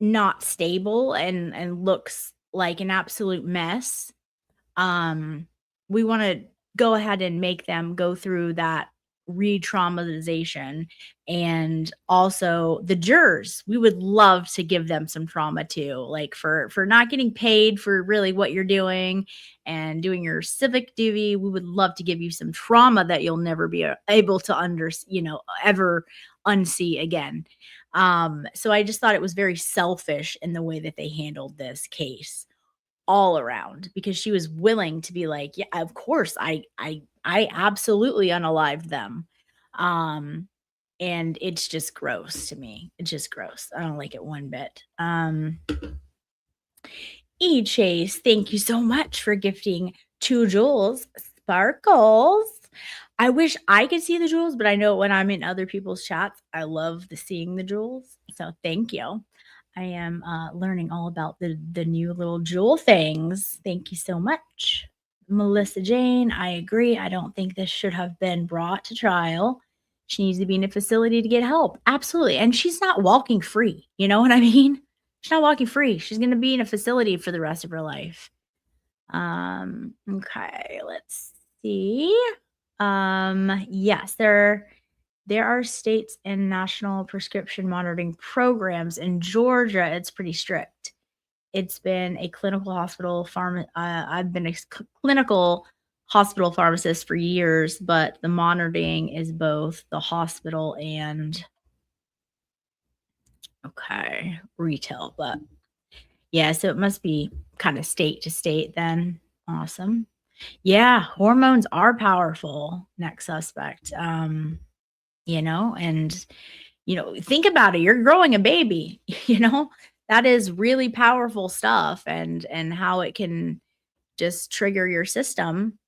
not stable and looks like an absolute mess, we want to go ahead and make them go through that re-traumatization. And also the jurors, we would love to give them some trauma too, like for not getting paid for really what you're doing and doing your civic duty. We would love to give you some trauma that you'll never be able to ever unsee again. So I just thought it was very selfish in the way that they handled this case all around, because she was willing to be like, yeah, of course, I absolutely unalived them. And it's just gross to me. It's just gross. I don't like it one bit. Chase, thank you so much for gifting 2 jewels. Sparkles. I wish I could see the jewels, but I know when I'm in other people's chats, I love seeing the jewels. So thank you. I am learning all about the new little jewel things. Thank you so much. Melissa Jane, I agree. I don't think this should have been brought to trial. She needs to be in a facility to get help. Absolutely. And she's not walking free. You know what I mean? She's not walking free. She's going to be in a facility for the rest of her life. Okay, let's see. Yes, there are states and national prescription monitoring programs. In Georgia, it's pretty strict. It's been a clinical hospital I've been a clinical hospital pharmacist for years, but the monitoring is both the hospital and retail. But yeah, so it must be kind of state to state then. Awesome. Yeah, hormones are powerful. Next suspect. And think about it. You're growing a baby, that is really powerful stuff, and how it can just trigger your system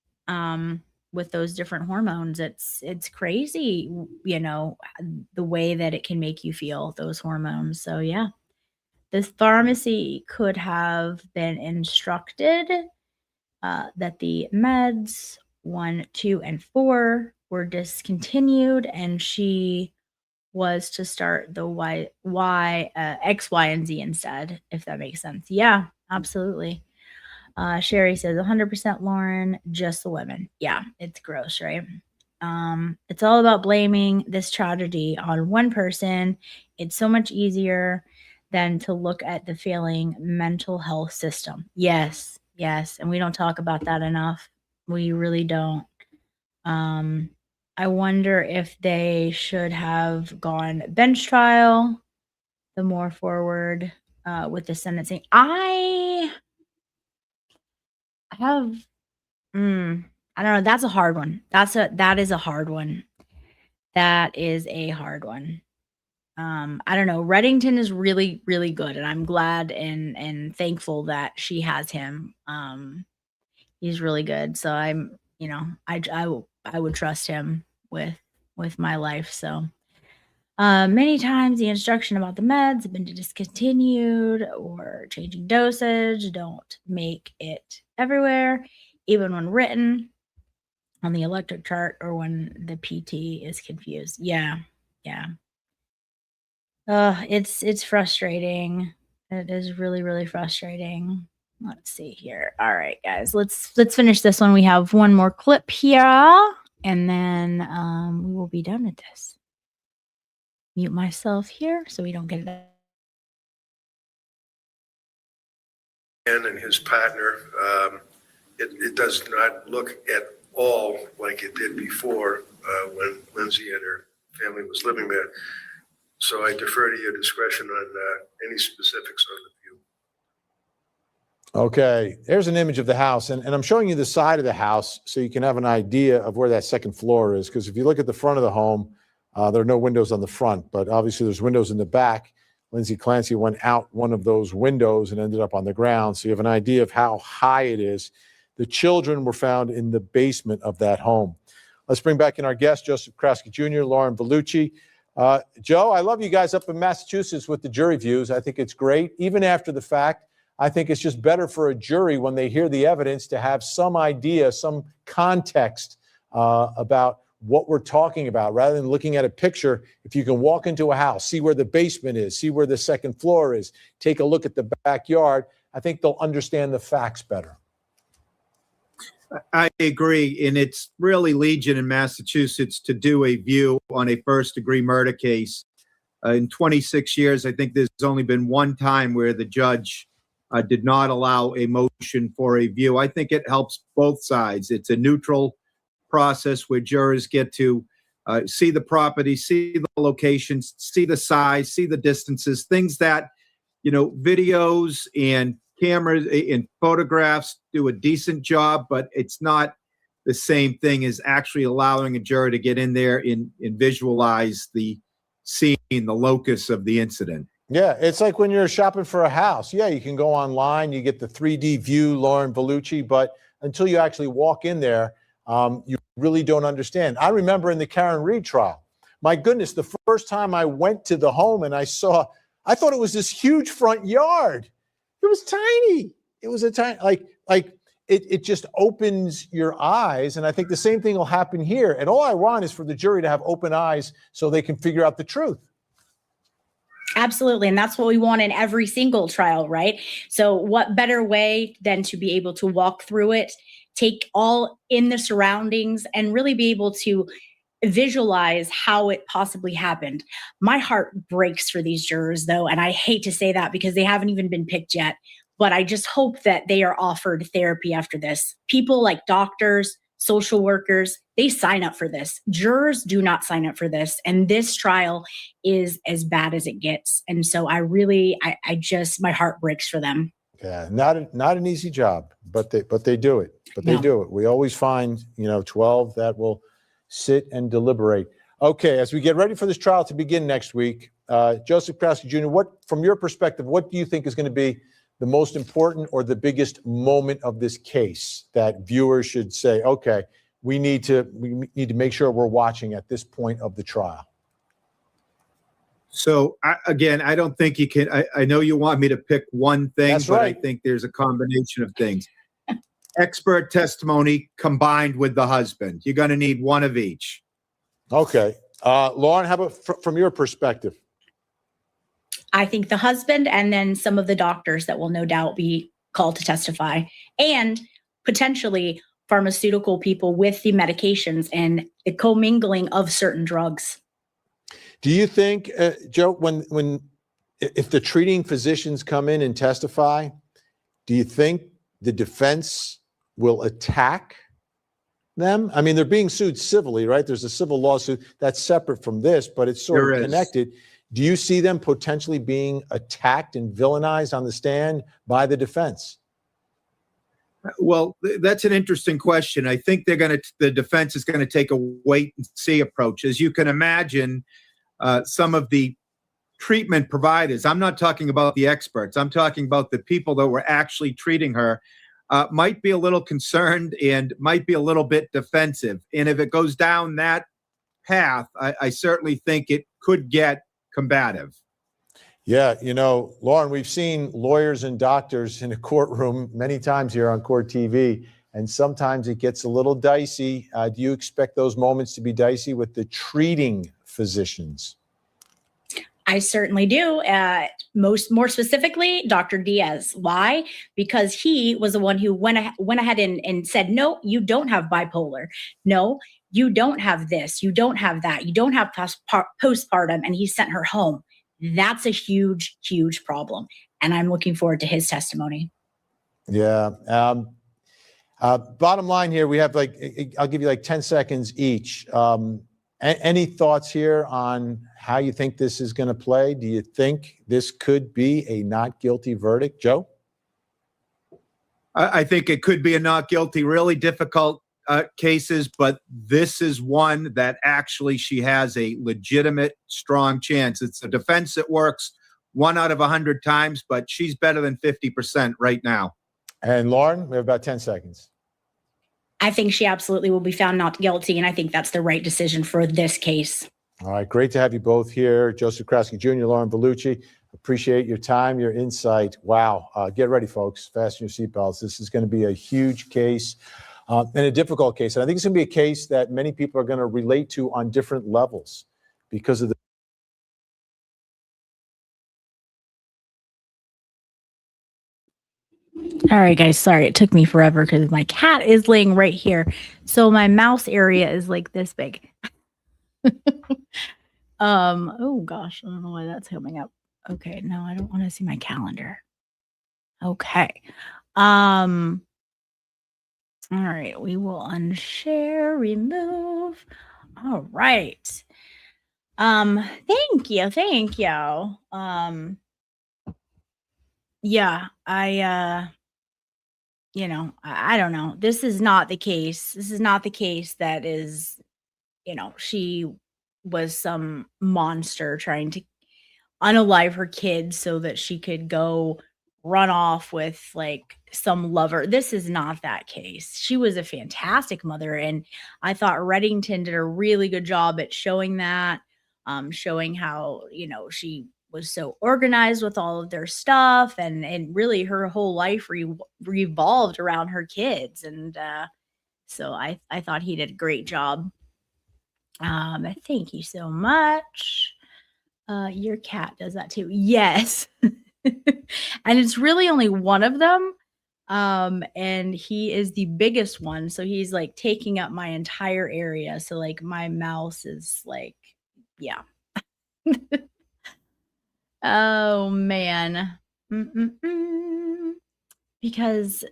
with those different hormones. It's crazy, the way that it can make you feel, those hormones. So yeah, this pharmacy could have been instructed that the meds 1, 2, and 4 were discontinued, and she was to start the X, Y, and Z instead, if that makes sense. Yeah, absolutely. Sherry says 100% Lauren, just the women. Yeah, it's gross, right? It's all about blaming this tragedy on one person. It's so much easier than to look at the failing mental health system. Yes. And we don't talk about that enough. We really don't. I wonder if they should have gone bench trial, the more forward with the sentencing. I don't know. That's a hard one. That is a hard one. That is a hard one. I don't know. Reddington is really, really good, and I'm glad and thankful that she has him. He's really good. So I'm, I would trust him with my life. So many times the instruction about the meds have been discontinued or changing dosage. Don't make it everywhere, even when written on the electric chart or when the PT is confused. Yeah. It's frustrating. It is really, really frustrating. Let's see here. All right, guys, let's finish this one. We have one more clip here, and then we will be done with this. Mute myself here so we don't get it. And his partner, it does not look at all like it did before when Lindsay and her family was living there. So I defer to your discretion on any specifics on the view. Okay, there's an image of the house, and I'm showing you the side of the house so you can have an idea of where that second floor is, because if you look at the front of the home, there are no windows on the front, but obviously there's windows in the back. Lindsay Clancy went out one of those windows and ended up on the ground, so you have an idea of how high it is. The children were found in the basement of that home. Let's bring back in our guests, Joseph Kraske Jr., Lauren Vellucci. Joe, I love you guys up in Massachusetts with the jury views. I think it's great. Even after the fact, I think it's just better for a jury when they hear the evidence to have some idea, some context about what we're talking about rather than looking at a picture. If you can walk into a house, see where the basement is, see where the second floor is, take a look at the backyard, I think they'll understand the facts better. I agree. And it's really legion in Massachusetts to do a view on a first-degree murder case. In 26 years, I think there's only been one time where the judge did not allow a motion for a view. I think it helps both sides. It's a neutral process where jurors get to see the property, see the locations, see the size, see the distances, things that, videos and cameras and photographs do a decent job, but it's not the same thing as actually allowing a juror to get in there and visualize the scene, the locus of the incident. Yeah, it's like when you're shopping for a house. Yeah, you can go online, you get the 3D view, Lauren Vellucci, but until you actually walk in there, you really don't understand. I remember in the Karen Reed trial, my goodness, the first time I went to the home and I thought it was this huge front yard. It was tiny. It was a tiny, it just opens your eyes. And I think the same thing will happen here. And all I want is for the jury to have open eyes so they can figure out the truth. Absolutely. And that's what we want in every single trial, right? So what better way than to be able to walk through it, take all in the surroundings, and really be able to visualize how it possibly happened. My heart breaks for these jurors, though, and I hate to say that because they haven't even been picked yet, but I just hope that they are offered therapy after this. People like doctors, social workers, they sign up for this. Jurors do not sign up for this, and this trial is as bad as it gets. And so I just, my heart breaks for them. Yeah, not an easy job, but they do it. They No. do it. We always find, 12 that will sit and deliberate. Okay, as we get ready for this trial to begin next week, Joseph Krasky Jr., from your perspective, what do you think is going to be the most important or the biggest moment of this case that viewers should say, okay, we need to make sure we're watching at this point of the trial? So I don't think you can. I know you want me to pick one thing, That's but right. I think there's a combination of things. Expert testimony combined with the husband. You're going to need one of each. Okay. Lauren, how about from your perspective? I think the husband and then some of the doctors that will no doubt be called to testify, and potentially pharmaceutical people with the medications and the commingling of certain drugs. Do you think, Joe, if the treating physicians come in and testify, do you think the defense will attack them? I mean, they're being sued civilly, right? There's a civil lawsuit that's separate from this, but it's sort of connected. Do you see them potentially being attacked and villainized on the stand by the defense? Well, that's an interesting question. I think the defense is going to take a wait and see approach. As you can imagine, some of the treatment providers, I'm not talking about the experts, I'm talking about the people that were actually treating her, might be a little concerned and might be a little bit defensive. And if it goes down that path, I certainly think it could get combative. Yeah, Lauren, we've seen lawyers and doctors in a courtroom many times here on CourtTV, and sometimes it gets a little dicey. Do you expect those moments to be dicey with the treating physicians? I certainly do. More specifically, Dr. Diaz. Why? Because he was the one who went ahead and said, no, you don't have bipolar. No, you don't have this. You don't have that. You don't have postpartum. And he sent her home. That's a huge, huge problem. And I'm looking forward to his testimony. Yeah. Bottom line here, we have I'll give you 10 seconds each. Any thoughts here on how you think this is going to play? Do you think this could be a not guilty verdict, Joe? I think it could be a not guilty, really difficult cases, but this is one that actually she has a legitimate, strong chance. It's a defense that works 1 out of 100 times, but she's better than 50% right now. And Lauren, we have about 10 seconds. I think she absolutely will be found not guilty, and I think that's the right decision for this case. All right, great to have you both here. Joseph Krasky Jr., Lauren Vellucci. Appreciate your time, your insight. Wow. Get ready, folks. Fasten your seatbelts. This is going to be a huge case. and a difficult case. And I think it's going to be a case that many people are going to relate to on different levels because of the All right, guys. Sorry, it took me forever because my cat is laying right here. So my mouse area is like this big. Oh gosh, I don't know why that's coming up. Okay, no, I don't want to see my calendar. Okay. All right, we will unshare, remove. All right. Thank you. Yeah, I don't know. This is not the case. This is not the case that is, she was some monster trying to unalive her kids so that she could go run off with like some lover. This is not that case. She was a fantastic mother, and I thought Reddington did a really good job at showing that, showing how she was so organized with all of their stuff, and really her whole life revolved around her kids, and so I thought he did a great job. Thank you so much. Your cat does that too. Yes. And it's really only one of them. And he is the biggest one. So he's like taking up my entire area. So like my mouse is like, yeah. Oh man. Because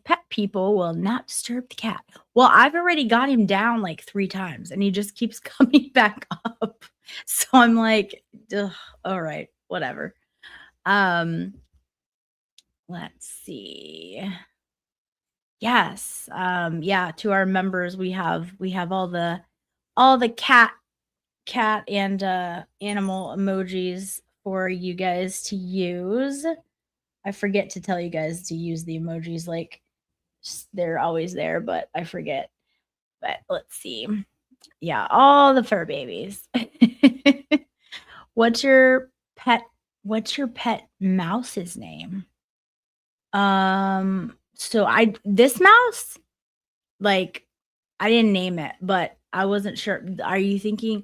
pet people will not disturb the cat. Well, I've already got him down like 3 times and he just keeps coming back up. So I'm like, ugh, all right, whatever. Let's see. Yes. Yeah, to our members, we have all the cat and animal emojis for you guys to use. I forget to tell you guys to use the emojis, like they're always there, but I forget. But let's see. Yeah, all the fur babies. What's your pet mouse's name? So this mouse, like, I didn't name it, but I wasn't sure. Were you thinking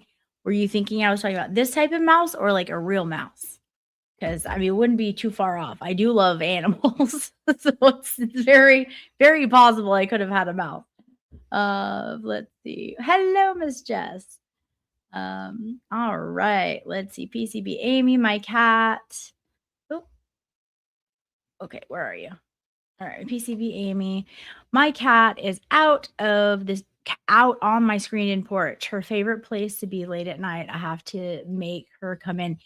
I was talking about this type of mouse or like a real mouse? Because I mean, it wouldn't be too far off. I do love animals, so it's very, very possible I could have had a mouse. Let's see. Hello, Miss Jess. All right. Let's see. PCB Amy, my cat. Oh, okay. Where are you? All right. PCB Amy. My cat is out on my screened-in porch. Her favorite place to be late at night. I have to make her come in.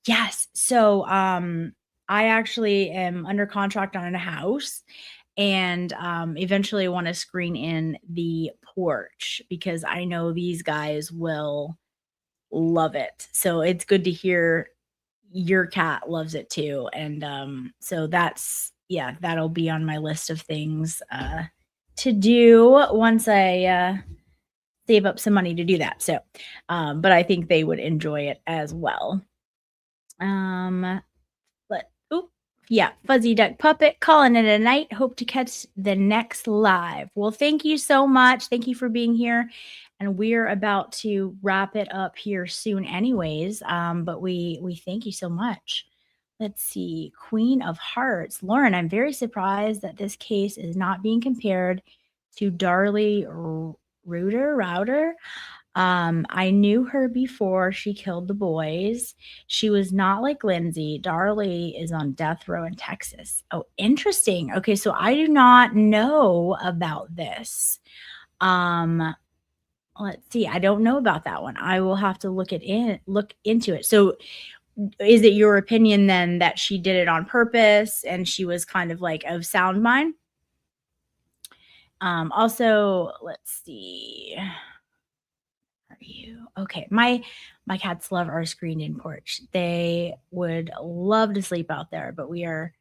Yes. So, I actually am under contract on a house, and eventually want to screen in the porch because I know these guys will love it. So it's good to hear your cat loves it too. And so that'll be on my list of things to do once I save up some money to do that. So but I think they would enjoy it as well. Yeah, Fuzzy Duck Puppet calling it a night. Hope to catch the next live. Well, thank you so much. Thank you for being here. And we're about to wrap it up here soon anyways. But we thank you so much. Let's see. Queen of Hearts. Lauren, I'm very surprised that this case is not being compared to Darlie Router. I knew her before she killed the boys. She was not like Lindsay. Darlie is on death row in Texas. Oh, interesting. Okay, so I do not know about this. Let's see. I don't know about that one. I will have to look into it. So is it your opinion then that she did it on purpose and she was kind of like of sound mind? Also, let's see. You okay? My cats love our screened-in porch. They would love to sleep out there, but we are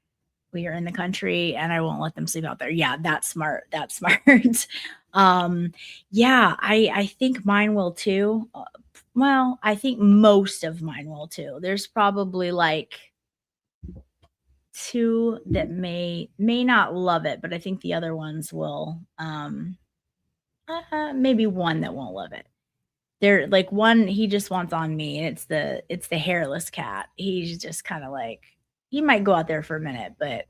in the country, and I won't let them sleep out there. Yeah, that's smart. That's smart. Yeah, I think mine will too. Well, I think most of mine will too. There's probably like two that may not love it, but I think the other ones will. Maybe one that won't love it. They're like one he just wants on me, and it's the hairless cat. He's just kind of like he might go out there for a minute, but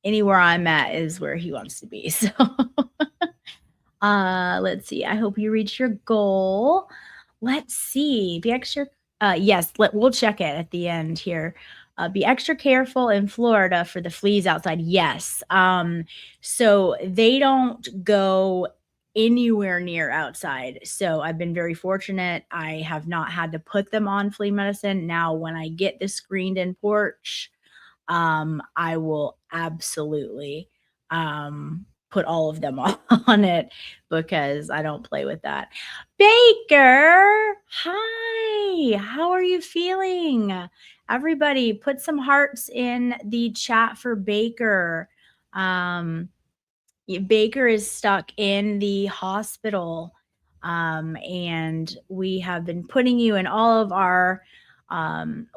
anywhere I'm at is where he wants to be. So let's see. I hope you reach your goal. Let's see. Be extra yes, we'll check it at the end here. Be extra careful in Florida for the fleas outside. Yes. So they don't go anywhere near outside. So I've been very fortunate. I have not had to put them on flea medicine. Now, when I get the screened in porch, I will absolutely put all of them on it because I don't play with that. Baker, hi. How are you feeling? Everybody, put some hearts in the chat for Baker. Baker is stuck in the hospital, and we have been putting you in all of our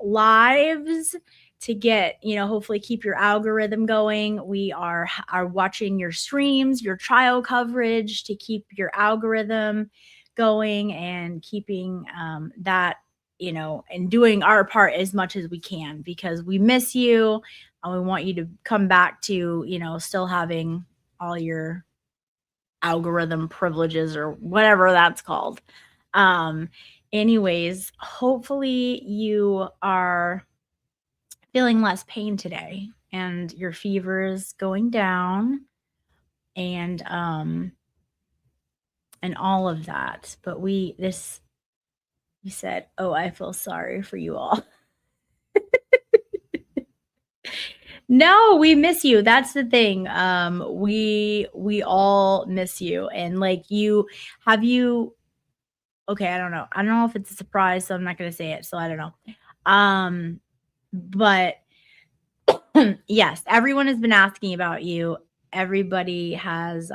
lives to get, hopefully keep your algorithm going. We are watching your streams, your trial coverage to keep your algorithm going and keeping that, and doing our part as much as we can because we miss you and we want you to come back to, still having all your algorithm privileges or whatever that's called. Anyways, hopefully you are feeling less pain today and your fever is going down and all of that. But you said, oh, I feel sorry for you all. No, we miss you. That's the thing. We all miss you. And like okay, I don't know. I don't know if it's a surprise, so I'm not gonna say it. So I don't know. But yes, everyone has been asking about you. Everybody has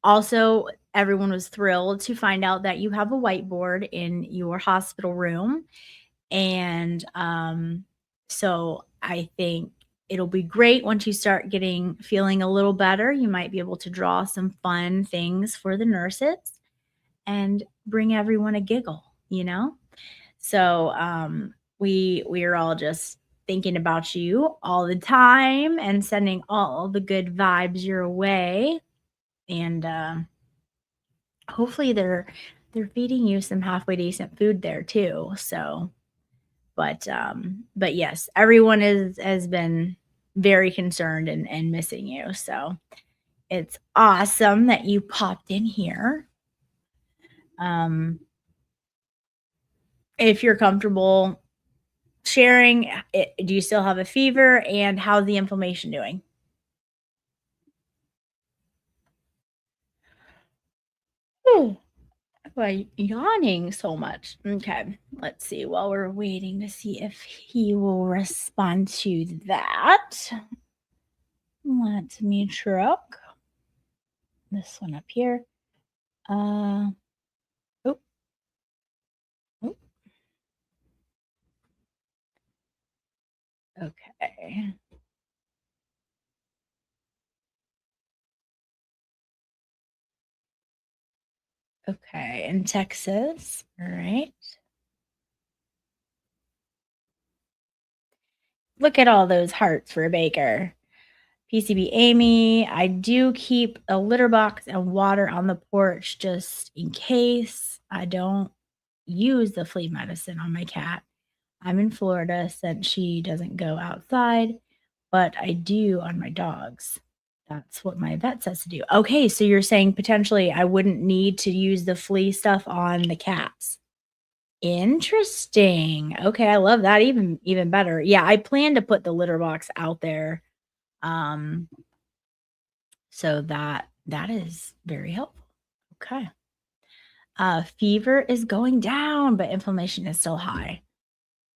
also everyone was thrilled to find out that you have a whiteboard in your hospital room. And so I think it'll be great once you start feeling a little better. You might be able to draw some fun things for the nurses and bring everyone a giggle, So we are all just thinking about you all the time and sending all the good vibes your way. And hopefully they're feeding you some halfway decent food there too. So but yes, everyone has been very concerned and missing you. So it's awesome that you popped in here. If you're comfortable sharing, do you still have a fever and how's the inflammation doing? Why yawning so much? Okay, let's see. While we're waiting to see if he will respond to that, let me truck this one up here. Oh. Okay. Okay, in Texas. All right. Look at all those hearts for Baker. PCB Amy, I do keep a litter box and water on the porch just in case. I don't use the flea medicine on my cat. I'm in Florida since she doesn't go outside, but I do on my dogs. That's what my vet says to do. Okay, so you're saying potentially I wouldn't need to use the flea stuff on the cats. Interesting. Okay, I love that even better. Yeah, I plan to put the litter box out there. So that is very helpful. Okay. Fever is going down, but inflammation is still high.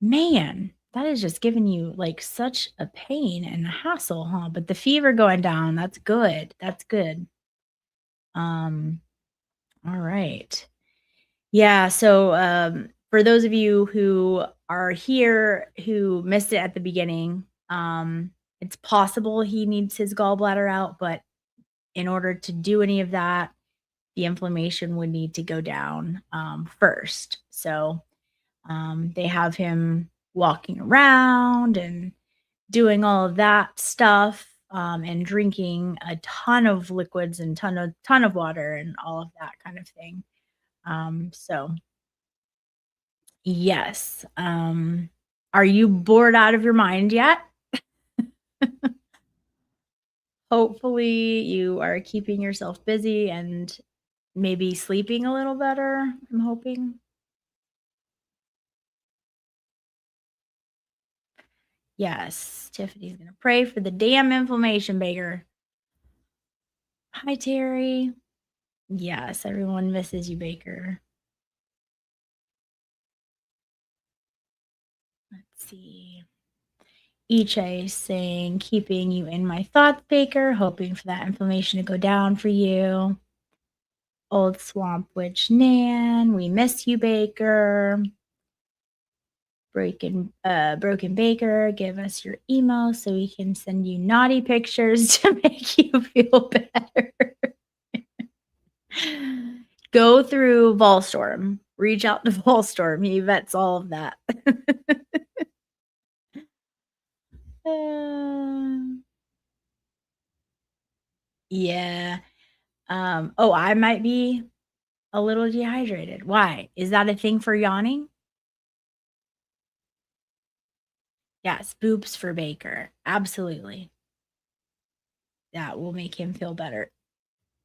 Man, that is just giving you like such a pain and a hassle, huh? But the fever going down, that's good. That's good. All right. Yeah, so for those of you who are here who missed it at the beginning, it's possible he needs his gallbladder out, but in order to do any of that, the inflammation would need to go down first. So they have him walking around and doing all of that stuff, and drinking a ton of liquids and ton of water and all of that kind of thing. So yes. Are you bored out of your mind yet? Hopefully you are keeping yourself busy and maybe sleeping a little better, I'm hoping. Yes, Tiffany's gonna pray for the damn inflammation, Baker. Hi, Terry. Yes, everyone misses you, Baker. Let's see. Iche saying, keeping you in my thoughts, Baker, hoping for that inflammation to go down for you. Old Swamp Witch Nan, we miss you, Baker. Broken Baker, give us your email so we can send you naughty pictures to make you feel better. Go through Volstorm. Reach out to Volstorm. He vets all of that. Yeah. Oh, I might be a little dehydrated. Why? Is that a thing for yawning? Yes, boobs for Baker. Absolutely. That will make him feel better.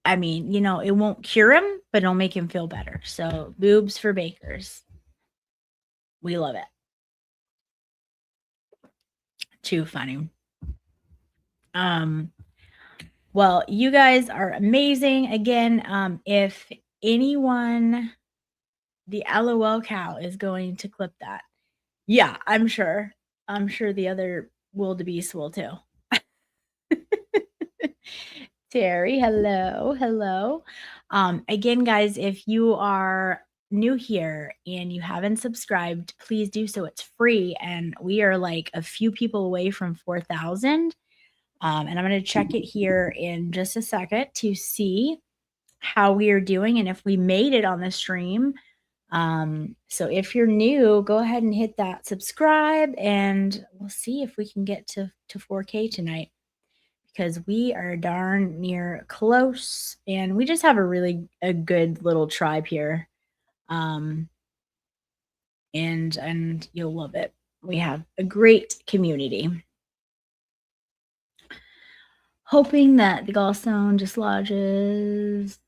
I mean, you know, it won't cure him, but it'll make him feel better. So, boobs for Bakers. We love it. Too funny. Well, you guys are amazing. Again, if anyone, the LOL cow is going to clip that. Yeah, I'm sure. I'm sure the other wildebeest will too. Terry, hello, hello. Again, guys, if you are new here and you haven't subscribed, please do so. It's free, and we are like a few people away from 4,000. And I'm going to check it here in just a second to see how we are doing and if we made it on the stream. So if you're new, go ahead and hit that subscribe, and we'll see if we can get to 4K tonight, because we are darn near close, and we just have a good little tribe here. And you'll love it. We have a great community. Hoping that the gallstone dislodges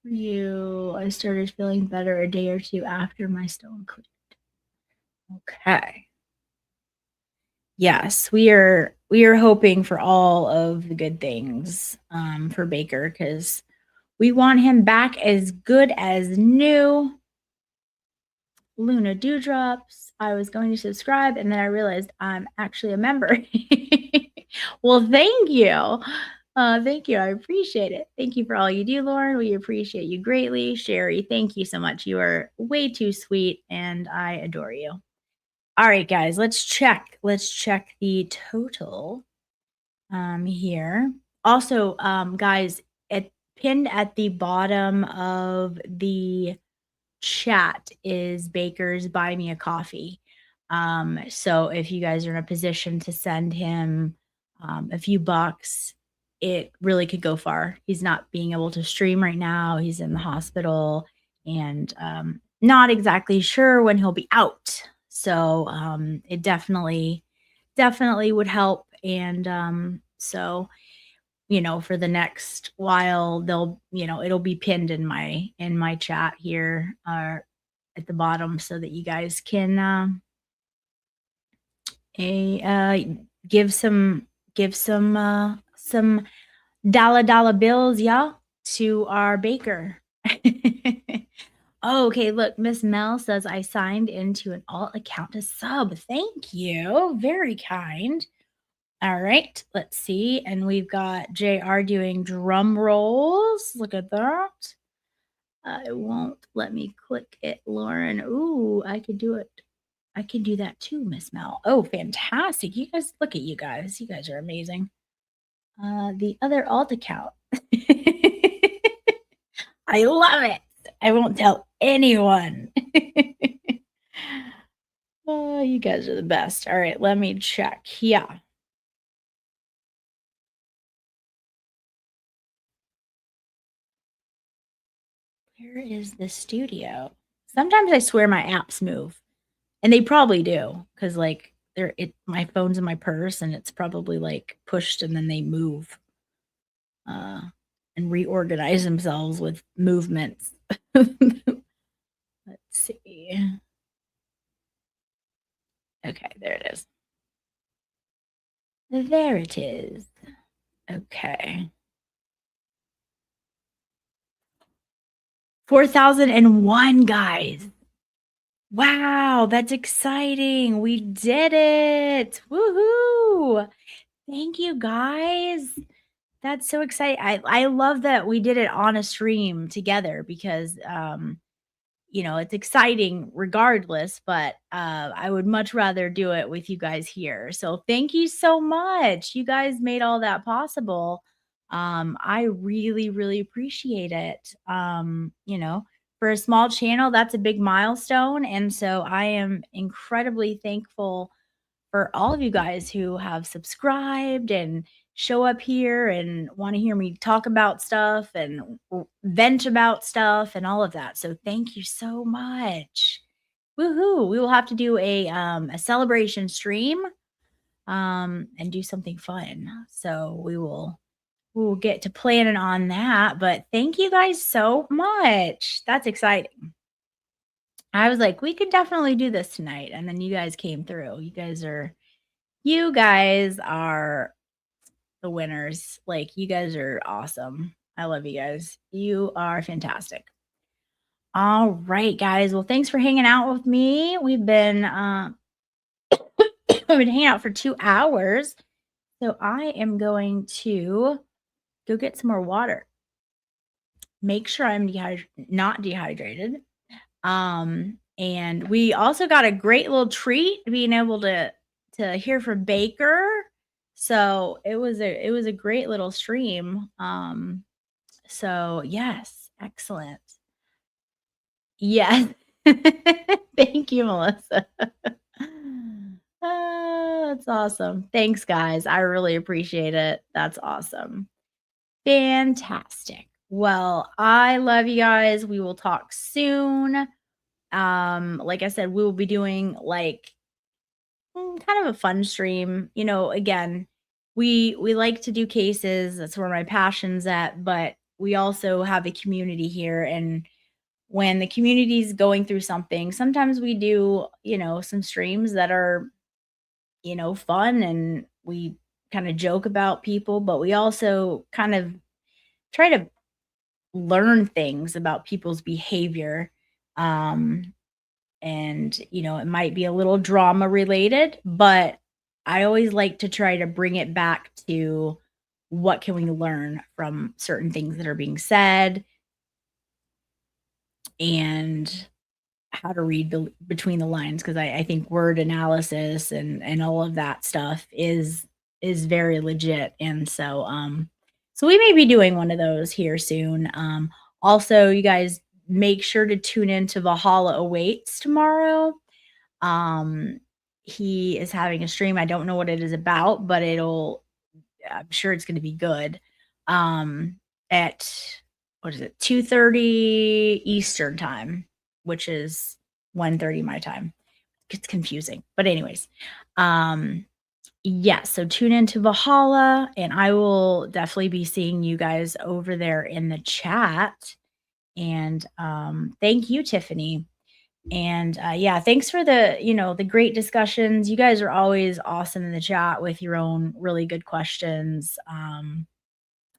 for you. I started feeling better a day or two after my stone cleared. Okay. Yes, we are hoping for all of the good things for Baker, because we want him back as good as new. Luna Dewdrops. I was going to subscribe, and then I realized I'm actually a member. Well, thank you. Thank you. I appreciate it. Thank you for all you do, Lauren. We appreciate you greatly. Sherry, thank you so much. You are way too sweet, and I adore you. All right, guys, let's check. Let's check the total here. Also, guys, pinned at the bottom of the chat is Baker's Buy Me a Coffee. So if you guys are in a position to send him a few bucks, it really could go far. He's not being able to stream right now. He's in the hospital, and not exactly sure when he'll be out. So it definitely would help. And so, you know, for the next while, it'll be pinned in my chat here at the bottom, so that you guys can give some dollar bills, yeah, to our Baker. Oh, okay, look, Miss Mel says I signed into an alt account to sub. Thank you. Very kind. All right, let's see. And we've got JR doing drum rolls. Look at that. It won't let me click it, Lauren. Ooh, I could do it. I can do that too, Miss Mel. Oh, fantastic. You guys, look at you guys. You guys are amazing. The other alt account. I love it. I won't tell anyone. Oh, you guys are the best. All right, let me check. Yeah. Where is the studio? Sometimes I swear my apps move. And they probably do, because like my phone's in my purse and it's probably like pushed and then they move and reorganize themselves with movements. Let's see. Okay, there it is. There it is. Okay. 4,001 guys. Wow, that's exciting. We did it. Woohoo. Thank you guys. That's so exciting. I love that we did it on a stream together because it's exciting regardless, but I would much rather do it with you guys here. So thank you so much. You guys made all that possible. I really, really appreciate it. For a small channel, that's a big milestone. And so I am incredibly thankful for all of you guys who have subscribed and show up here and want to hear me talk about stuff and vent about stuff and all of that. So thank you so much. Woohoo. We will have to do a celebration stream and do something fun. So we'll get to planning on that. But thank you guys so much. That's exciting. I was like, we could definitely do this tonight. And then you guys came through. You guys are the winners. Like, you guys are awesome. I love you guys. You are fantastic. All right, guys. Well, thanks for hanging out with me. We've been hanging out for 2 hours. So I am going to go get some more water. Make sure I'm not dehydrated. And we also got a great little treat being able to hear from Baker. So it was a great little stream. So yes, excellent. Yes. Thank you, Melissa. That's awesome. Thanks, guys. I really appreciate it. That's awesome. Fantastic. Well, I love you guys. We will talk soon. Like I said, we will be doing like kind of a fun stream. Again, we like to do cases. That's where my passion's at, but we also have a community here. And when the community's going through something, sometimes we do, some streams that are, fun, and we kind of joke about people, but we also kind of try to learn things about people's behavior. And it might be a little drama related, but I always like to try to bring it back to what can we learn from certain things that are being said and how to read between the lines, because I think word analysis and all of that stuff is very legit. And so so we may be doing one of those here soon. Also, you guys make sure to tune in to Valhalla Awaits tomorrow. He is having a stream. I don't know what it is about, but I'm sure it's going to be good. At what is it, 2:30 Eastern time, which is 1:30 my time. It's confusing, but anyways, yeah, so tune into Valhalla, and I will definitely be seeing you guys over there in the chat. And thank you, Tiffany. And yeah, thanks for the great discussions. You guys are always awesome in the chat with your own really good questions.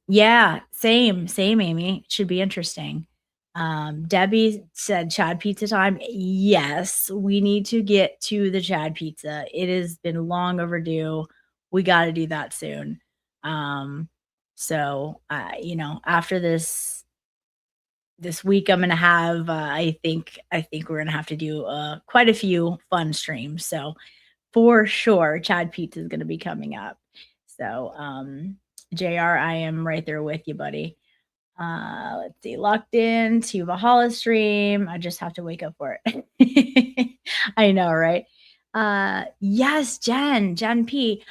Yeah, same, Amy. It should be interesting. Debbie said Chad pizza time. Yes, we need to get to the Chad pizza. It has been long overdue. We got to do that soon. So after this this week I'm gonna have I think we're gonna have to do quite a few fun streams. So for sure, Chad Pizza is gonna be coming up. So JR, I am right there with you, buddy. Let's see, locked in to Valhalla stream. I just have to wake up for it. I know, right? Yes, Jen P.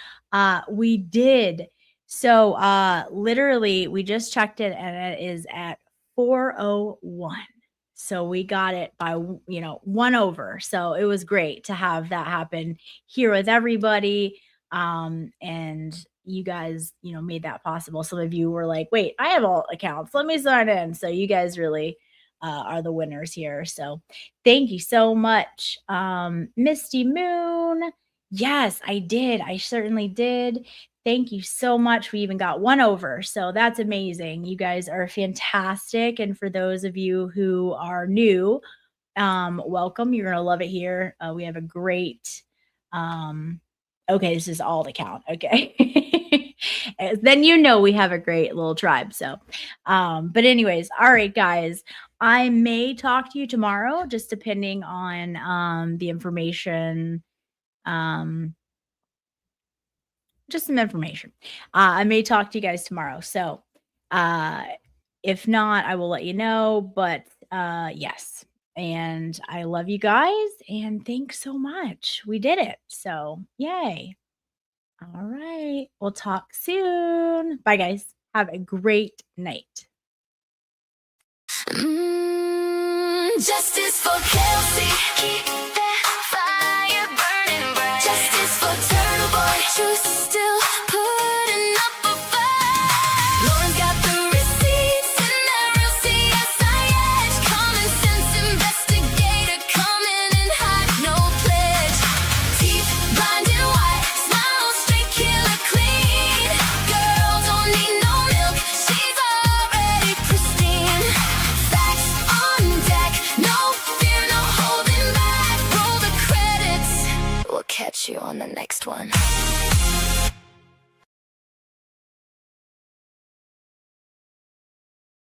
We did. So literally we just checked it and it is at 401. So we got it by 1 over. So it was great to have that happen here with everybody. And you guys, made that possible. Some of you were like, wait, I have all accounts. Let me sign in. So you guys really are the winners here. So thank you so much. Misty Moon. Yes, I did. I certainly did. Thank you so much. We even got 1 over. So that's amazing. You guys are fantastic. And for those of you who are new, welcome. You're going to love it here. We have a great, okay, this is all to count. Okay. Then we have a great little tribe. So, but anyways, all right, guys, I may talk to you tomorrow, just depending on the information. Just some information. I may talk to you guys tomorrow. So, if not, I will let you know. But yes. And I love you guys. And thanks so much. We did it. So, yay. All right. We'll talk soon. Bye, guys. Have a great night. Justice for Kelsey. Keep that fire burning bright. Justice for Turtle Boy. Truth still putting up a fight. Lauren's got the receipts and that real CSI. Common sense investigator coming in hot, no pledge. Teeth blinding white, smile straight, killer clean. Girl don't need no milk, she's already pristine. Facts on deck, no fear, no holding back. Roll the credits, we'll catch you on the next one.